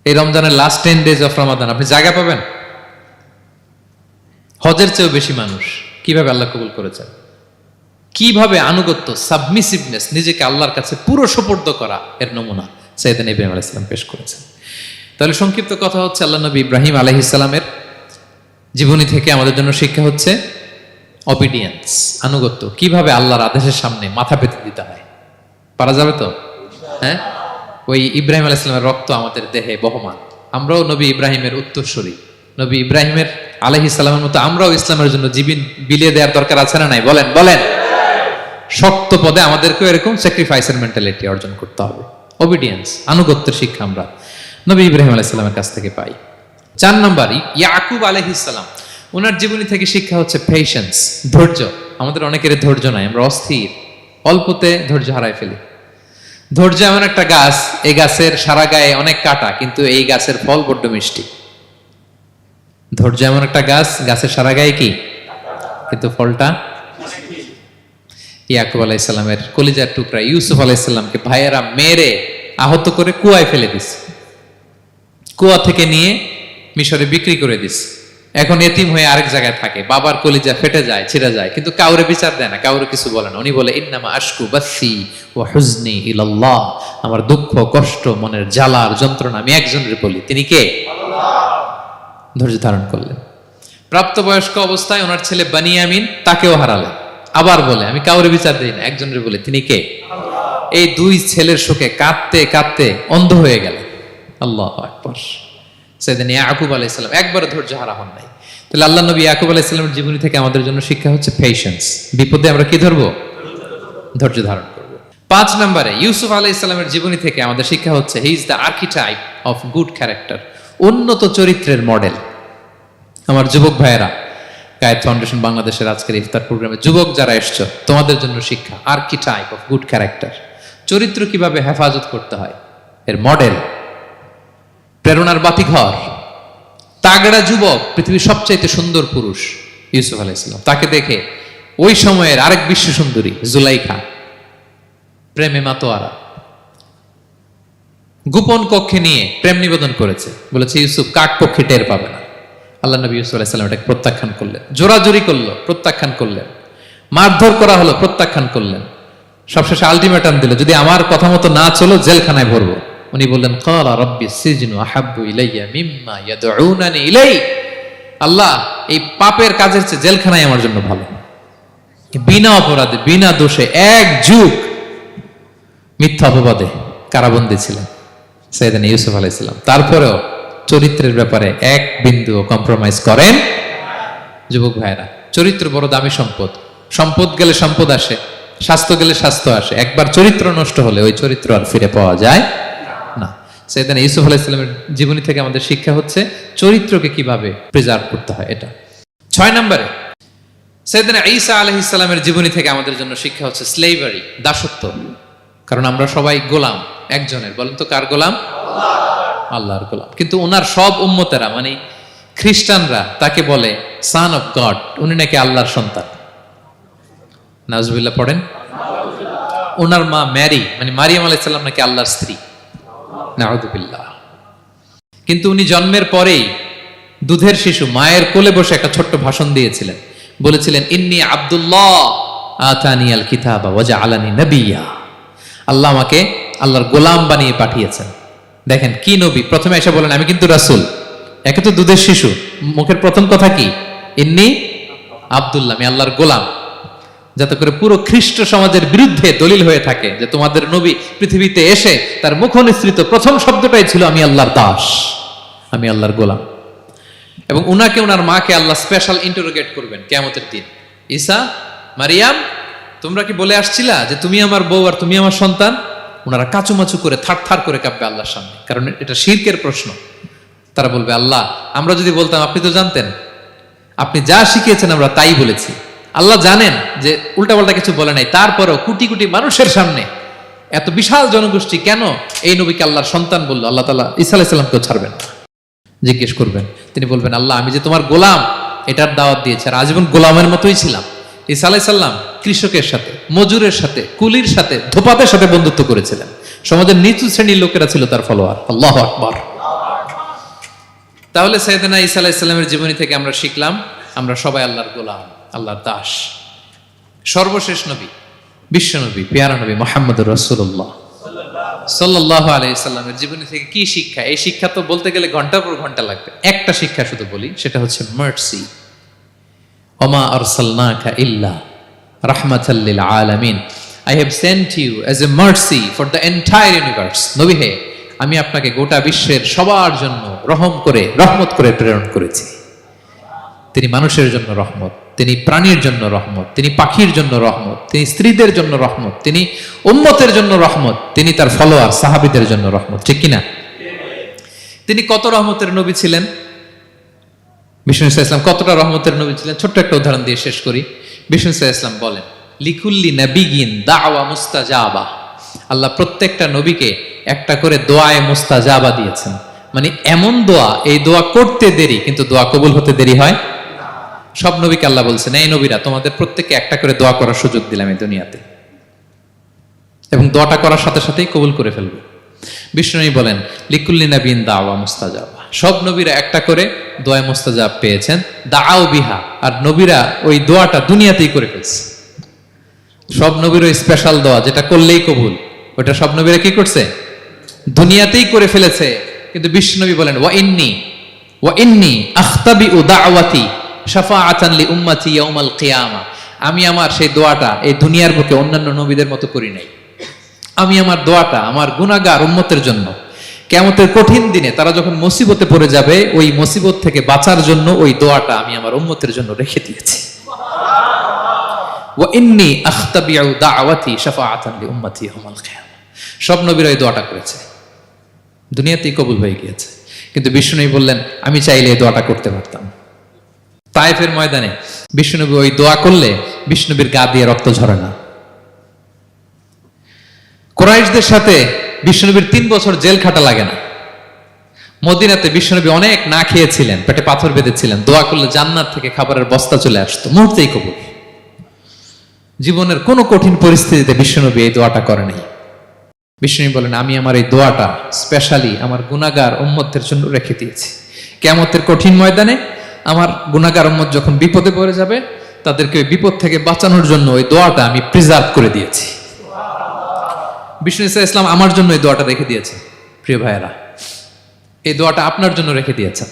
এই রমজানের লাস্ট 10 days অফ রমাদান আপনি জায়গা পাবেন? হজের চেয়েও বেশি মানুষ। কিভাবে আল্লাহ কবুল করেছেন, কিভাবে আনুগত্য, সাবমিসিভনেস, নিজেকে আল্লাহর কাছে পুরো সুপর্দ করা, এর নমুনা সাইয়েদনা ইব্রাহিম আলাইহিস সালাম পেশ করেছেন। তাহলে সংক্ষিপ্ত কথা হচ্ছে, আল্লাহ নবী ইব্রাহিম আলাইহিস সালামের জীবনী থেকে আমাদের জন্য শিক্ষা হচ্ছে অবিডিয়েন্স, আনুগত্য। কিভাবে আল্লাহর আদেশের সামনে মাথা পেতে দিতে হয়। পারা যাবে তো? হ্যাঁ, ওই ইব্রাহিম আলাইহিস সালামের রক্ত আমাদের দেহে বহমান। আমরাও নবী ইব্রাহিমের উত্তরসূরি। নবী ইব্রাহিমের আলাইহিস সালামের মতো আমরাও ইসলামের জন্য জীবন বিলিয়ে দেওয়ার দরকার আছে না নাই? বলেন বলেন। শক্ত পদে আমাদেরকেও এরকম স্যাক্রিফাইসের মেন্টালিটি অর্জন করতে হবে। অবিডিয়েন্স, আনুগত্যের শিক্ষা আমরা নবী ইব্রাহিম আলাইহিস সালামের কাছ থেকে পাই। 4 নম্বর, ইয়াকুব আলাইহিস সালাম, ওনার জীবনী থেকে শিক্ষা হচ্ছে পেশেন্স, ধৈর্য। আমাদের অনেকের ধৈর্য নাই, আমরা অস্থির, অল্পতে ধৈর্য হারাই ফেলি। ধৈর্য এমন একটা গাছ, এই গাছের সারা গায়ে অনেক কাঁটা, কিন্তু এই গাছের ফল বড্ড মিষ্টি। ধৈর্য এমন একটা গাছ, গাছের সারা গায়ে কি, কিন্তু ফলটা। ইয়াকুব আলাইহিস সালামের কলিজার টুকরা ইউসুফ আলাইহিস সালামকে ভাইয়েরা মেরে আহত করে কুয়ায় ফেলে দিছে। কুয়া থেকে নিয়ে মিশরে বিক্রি করে দিস। এখন এতিম হয়ে আরেক জায়গায় থাকে, বাবার কলিজা ফেটে যায়, ছিঁড়ে যায়, কিন্তু কাউরে বিচার দেয় না, কাউরে কিছু বলে না। উনি বলে ইন্নামা আশকু বাসি ওয়া হুজনি ইলাল্লাহ, আমার দুঃখ কষ্ট মনের জ্বালার যন্ত্রণা আমি একজনের বলি, তিনি কে? আল্লাহ। ধৈর্য ধারণ করলেন। প্রাপ্তবয়স্ক অবস্থায় ওনার ছেলে বানিয়ামিন, তাকেও হারালেন। আবার বলে আমি কাউরে বিচার দেই না, একজনের বলে, তিনি কে? আল্লাহ। এই 2 ছেলের শোকে কাঁদতে কাঁদতে অন্ধ হয়ে গেলেন। আল্লাহু আকবার। সাইয়েদনা ইয়াকুব আলাইহিস সালাম একবারও ধৈর্য হারা হন নাই। তাহলে আল্লাহ নবী ইয়াকুব আলাইহিস সালামের জীবনী থেকে আমাদের জন্য শিক্ষা হচ্ছে পেশেন্স। বিপদে আমরা কি ধরবো? ধৈর্য ধারণ করব। 5 নম্বরে, ইউসুফ আলাইহিস সালামের জীবনী থেকে আমাদের শিক্ষা হচ্ছে he is the archetype of good character, উন্নত চরিত্রের মডেল। আমার যুবক ভাইয়েরা, কায়েত ফাউন্ডেশন বাংলাদেশের আজকের ইফতার প্রোগ্রামে যুবক যারা এসছো, তোমাদের জন্য শিক্ষা আর্কিটাইপ অফ গুড ক্যারেক্টার, চরিত্র কিভাবে হেফাজত করতে হয় এর মডেল, প্রেরণার বাতিঘর। তাগড়া যুবক, পৃথিবীর সবচাইতে সুন্দর পুরুষ ইউসুফ আলাইহিস সালাম। তাকে দেখে ওই সময়ের আরেক বিশ্ব সুন্দরী জুলাইখা প্রেমে মাতোয়ারা, গোপন কক্ষে নিয়ে প্রেম নিবেদন করেছে, বলেছে ইউসুফ কাক পক্ষে টের পাবে না। আল্লাহ নবী ইউসুফ আলাইহিস সালাম এটাকে প্রত্যাখ্যান করলেন। জোরাজুরি করলো, প্রত্যাখ্যান করলেন। মারধর করা হলো, প্রত্যাখ্যান করলেন। সবশেষে আলটিমেটাম দিল, যদি আমার কথা মতো না চলো জেলখানায় ভরবো। উনি বললেন ক্বালা রাব্বি সিজনু আহাব্বু ইলাইয়া মিম্মা ইয়াদউনানি ইলাই, আল্লাহ এই পাপের কাজের চেয়ে জেলখানায় আমার জন্য ভালো। বিনা অপরাধে, বিনা দোষে 1 যুগ মিথ্যা অপবাদে কারাবন্দী ছিলেন সাইয়েদনা ইউসুফ আলাইহিস সালাম। তারপরেও চরিত্রের ব্যাপারে 1 বিন্দুও কম্প্রোমাইজ করেন। যুবক ভাইরা, চরিত্র বড় দামি সম্পদ। সম্পদ গেলে সম্পদ আসে, স্বাস্থ্য গেলে স্বাস্থ্য আসে, একবার চরিত্র নষ্ট হলে ওই চরিত্র আর ফিরে পাওয়া যায় না। সাইয়েদনা ইউসুফ আলাইহিস সালামের জীবনী থেকে আমাদের শিক্ষা হচ্ছে চরিত্রকে কিভাবে প্রিজার্ভ করতে হয়। এটা 6 নম্বরে সাইয়েদনা ঈসা আলাইহিস সালামের জীবনী থেকে আমাদের জন্য শিক্ষা হচ্ছে স্লেভারি, দাসত্ব। কারণ আমরা সবাই গোলাম একজনের, বলেন তো কার গোলাম? আল্লাহর গোলাম। কিন্তু ওনার সব উম্মতেরা মানে খ্রিস্টানরা তাকে বলে সান অফ গড, উনি নাকি আল্লাহর সন্তান। নাউজুবিল্লাহ পড়েন। ওনার মা ম্যারি মানে মারিয়াম আলাইহিস সালাম নাকি আল্লাহর স্ত্রী। নাউযুবিল্লাহ। কিন্তু উনি জন্মের পরেই দুধের শিশু মায়ের কোলে বসে একটা ছোট্ট ভাষণ দিয়েছিলেন, বলেছিলেন ইন্নী আব্দুল্লাহ আতানিয়াল কিতাবা ওয়া জাআলানি নাবিয়্যা। আল্লাহ আমাকে আল্লাহর গোলাম বানিয়ে পাঠিয়েছেন। দেখেন কি নবী, প্রথমে এসে বলেন আমি কিন্তু রাসূল। একে তো দুধের শিশু, মুখের প্রথম কথা কি? ইন্নী আব্দুল্লাহ, আমি আল্লাহর গোলাম। যাতে করে পুরো খ্রিস্ট সমাজের বিরুদ্ধে দলিল হয়ে থাকে যে তোমাদের নবী পৃথিবীতে এসে তার মুখ নিঃসৃত প্রথম শব্দটাই ছিল আমি আল্লাহর দাস, আমি আল্লাহর গোলাম। এবং উনাকে ওনার মাকে আল্লাহ স্পেশাল ইন্টারোগেট করবেন কিয়ামতের দিন। ঈসা, মারিয়াম, তোমরা কি বলে আসছিলা যে তুমি আমার বউ আর তুমি আমার সন্তান? ওনারা কাচুমাচু করে থার করে কাঁপবে আল্লাহর সামনে, কারণ এটা শিরকের প্রশ্ন। তারা বলবে আল্লাহ আমরা যদি বলতাম আপনি তো জানতেন, আপনি যা শিখিয়েছেন আমরা তাই বলেছি। আল্লাহ জানেন যে উল্টাপাল্টা কিছু বলে নাই, তারপরও কোটি কোটি মানুষের সামনে এত বিশাল জনগোষ্ঠী কেন এই নবীকে আল্লাহর সন্তান বললো? আল্লাহ তাআলা ঈসা আলাইহিস সালামকেও ছাড়বেন না, জিজ্ঞেস করবেন। তিনি বলবেন আল্লাহ আমি যে তোমার গোলাম এটার দাওয়াত দিয়েছি, আর আজীবন গোলামের মতোই ছিলাম। ঈসা আলাইহিস সালাম কৃষকের সাথে, মজুরের সাথে, কুলির সাথে, ধোপাতের সাথে বন্ধুত্ব করেছিলেন। সমাজের নিচু শ্রেণীর লোকেরা ছিল তার ফলোয়ার। আল্লাহু আকবার। তাহলে সাইয়েদনা ঈসা আলাইহিস সালামের জীবনী থেকে আমরা শিখলাম আমরা সবাই আল্লাহর গোলাম, আল্লাহর দাস। সর্বশেষ নবী, বিশ্ব নবী, পেয়ারা নবী মুহাম্মদুর রাসূলুল্লাহ সাল্লাল্লাহু আলাইহি সাল্লামের জীবনী থেকে কি শিক্ষা? এই শিক্ষা তো বলতে গেলে ঘন্টার পর ঘন্টা লাগবে। একটা শিক্ষা শুধু বলি, সেটা হচ্ছে মার্সি। ওমা আরসালনাকা ইল্লা রাহমাতাল লিল আলামিন। I have sent you as a mercy for the entire universe. নবী হে, আমি আপনাকে গোটা বিশ্বের সবার জন্য রহমত করে প্রেরণ করেছি। তিনি মানুষের জন্য রহমত, তিনি প্রাণীর জন্য রহমত, তিনি পাখির জন্য রহমত, তিনি স্ত্রীদের জন্য রহমত, তিনি উম্মতের জন্য রহমত, তিনি তার ফলোয়ার সাহাবীদের জন্য রহমত। ঠিক কিনা? তিনি কত রহমতের নবী ছিলেন? বিষ্ণু ইসলাম কতটা রহমতের নবী ছিলেন? ছোট্ট একটা উদাহরণ দিয়ে শেষ করি। বিষ্ণু ইসলাম বলেন লিকুল্লি নাবিয়িন দাওয়া মুস্তাজাবা। আল্লাহ প্রত্যেকটা নবীকে একটা করে দোয়ায়ে মুস্তাজাবা দিয়েছেন। মানে এমন দোয়া, এই দোয়া করতে দেরি কিন্তু দোয়া কবুল হতে দেরি হয়। সব নবীকে আল্লাহ বলছেন এই নবীরা তোমাদের প্রত্যেককে একটা করে দোয়া করার সুযোগ দিলাম এই দুনিয়াতে, এবং দোয়াটা করার সাথে সাথেই কবুল করে ফেলবে। বিষ্ণু বলেন লিকুল্লি নাবিয়িন দাওয়া মুস্তাজাবা। সব নবীরা একটা করে দোয়া মুস্তাজাব পেয়েছেন, দাআউ বিহা। আর নবীরা ওই দোয়াটা দুনিয়াতেই করে ফেলছে। সব নবীর ওই স্পেশাল দোয়া যেটা করলেই কবুল, ওটা সব নবীরা কি করছে? দুনিয়াতেই করে ফেলেছে। কিন্তু বিষ্ণু নবী বলেন ওয়া ইন্নী আখতাবিউ দাওয়াতি শাফাআতান লি উম্মতি ইয়াউমাল কিয়ামা। আমি আমার সেই দোয়াটা এই দুনিয়ার বুকে অন্যান্য নবীদের মতো করি নাই। আমি আমার দোয়াটা আমার গুনাহগার উম্মতের জন্য কিয়ামতের কঠিন দিনে তারা যখন মুসিবতে পড়ে যাবে, ওই মুসিবত থেকে বাঁচার জন্য ওই দোয়াটা আমি আমার উম্মতের জন্য রেখে দিয়েছি। ওয়া ইন্নী আখতাবিউ দাওয়াতি শাফাআতান লি উম্মতি ইয়াউমাল কিয়ামা। সব নবীরা এই দোয়াটা করেছে, দুনিয়াতেই কবুল হয়ে গিয়েছে। কিন্তু বিষ্ণু বললেন আমি চাইলে এই দোয়াটা করতে পারতাম। তায়েফের ময়দানে বিষ্ণুনবী ওই দোয়া করলে বিষ্ণুনবীর গা দিয়ে রক্ত ঝরে না। কুরাইশদের সাথে বিষ্ণুনবীর 3 বছর জেল খাটা লাগে না। মদিনাতে বিষ্ণুনবী অনেক না খেয়েছিলেন, পেটে পাথর বেঁধেছিলেন, দোয়া করলে জান্নাত থেকে খাবারের বস্তা চলে আসতো, মুহূর্তেই কবুল। জীবনের কোন কঠিন পরিস্থিতিতে বিষ্ণুনবী এই দোয়াটা করে নাই। বিষ্ণু বলেন আমি আমার এই দোয়াটা স্পেশালি আমার গুনাহগার উম্মতের জন্য রেখে দিয়েছি। কিয়ামতের কঠিন ময়দানে আমার গুনাহগার উম্মত যখন বিপদে পড়ে যাবে, তাদেরকে ওই বিপদ থেকে বাঁচানোর জন্য ওই দোয়াটা আমি প্রিজার্ভ করে দিয়েছি। বিষ্ণু ইসলাম আমার জন্য এই দোয়াটা রেখে দিয়েছেন। প্রিয় ভাইয়েরা, এই দোয়াটা আপনার জন্য রেখে দিয়েছেন।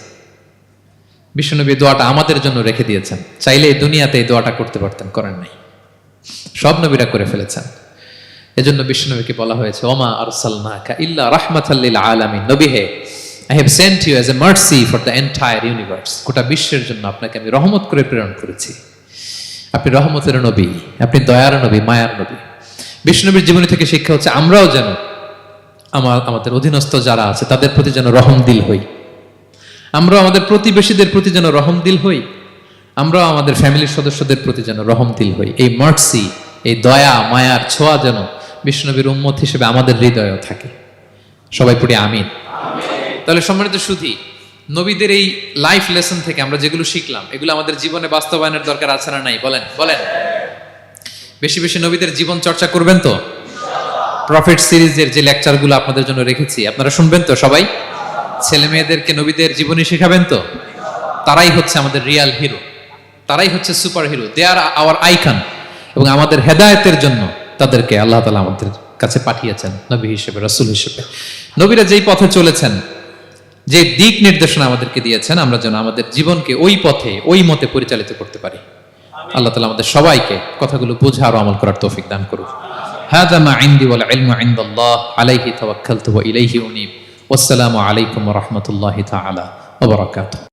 বিষ্ণুনবী দোয়াটা আমাদের জন্য রেখে দিয়েছেন। চাইলে এই দুনিয়াতে এই দোয়াটা করতে পারতেন, করেন নাই। সব নবীরা করে ফেলেছেন। এজন্য বিষ্ণুনবীকে বলা হয়েছে ওমা আরসালনাকা ইল্লা রাহমাতাল লিল আলামিন। নবী হে, I have sent you as a mercy for the entire universe. গোটা বিশ্বের জন্য আপনাকে আমি রহমত করে প্রেরণ করেছি। আপনি রহমতের নবী, আপনি দয়ার নবী, মায়ার নবী। বিষ্ণুনবীর জীবনী থেকে শিক্ষা হচ্ছে আমরাও যেন আমাদের অধীনস্থ যারা আছে তাদের প্রতি যেন রহমদিল হই, আমরা আমাদের প্রতিবেশীদের প্রতি যেন রহমদিল হই, আমরা আমাদের ফ্যামিলির সদস্যদের প্রতি যেন রহমদিল হই। এই মার্সি, এই দয়া মায়ার ছোঁয়া যেন বিষ্ণুনবীর উম্মত হিসেবে আমাদের হৃদয়েও থাকে। সবাই পড়ি আমিন। তাহলে সম্মানিত সুধী, নবীদের এই লাইফ লেসন থেকে আমরা যেগুলো শিখলাম এগুলো আমাদের জীবনে বাস্তবায়নের দরকার আছে না নাই? বলেন বলেন। বেশি বেশি নবীদের জীবন চর্চা করবেন তো? প্রফেট সিরিজের যে লেকচারগুলো আপনাদের জন্য রেখেছি আপনারা শুনবেন তো? সবাই ছেলে মেয়েদেরকে নবীদের জীবনী শেখাবেন তো? তারাই হচ্ছে আমাদের রিয়াল হিরো, তারাই হচ্ছে সুপার হিরো, দে আর আওয়ার আইকন। এবং আমাদের হেদায়েতের জন্য তাদেরকে আল্লাহ তাআলা আমাদের কাছে পাঠিয়েছেন নবী হিসেবে, রাসূল হিসেবে। নবীরা যেই পথে চলেছেন, যে দিক নির্দেশনা আমাদেরকে দিয়েছেন, আমরা যেন আমাদের জীবনকে ওই পথে ওই মতে পরিচালিত করতে পারি। আল্লাহ তাআলা আমাদের সবাইকে কথাগুলো বোঝা আর আমল করার তৌফিক দান করুন। হাযা মা ইনদি ওয়াল ইলমু ইনদাল্লাহ আলাইহি তাওয়াক্কালতু ওয়া ইলাইহি উনীব। ওয়াসসালামু আলাইকুম ওয়া রাহমাতুল্লাহি তাআলা ওয়া বারাকাতুহু।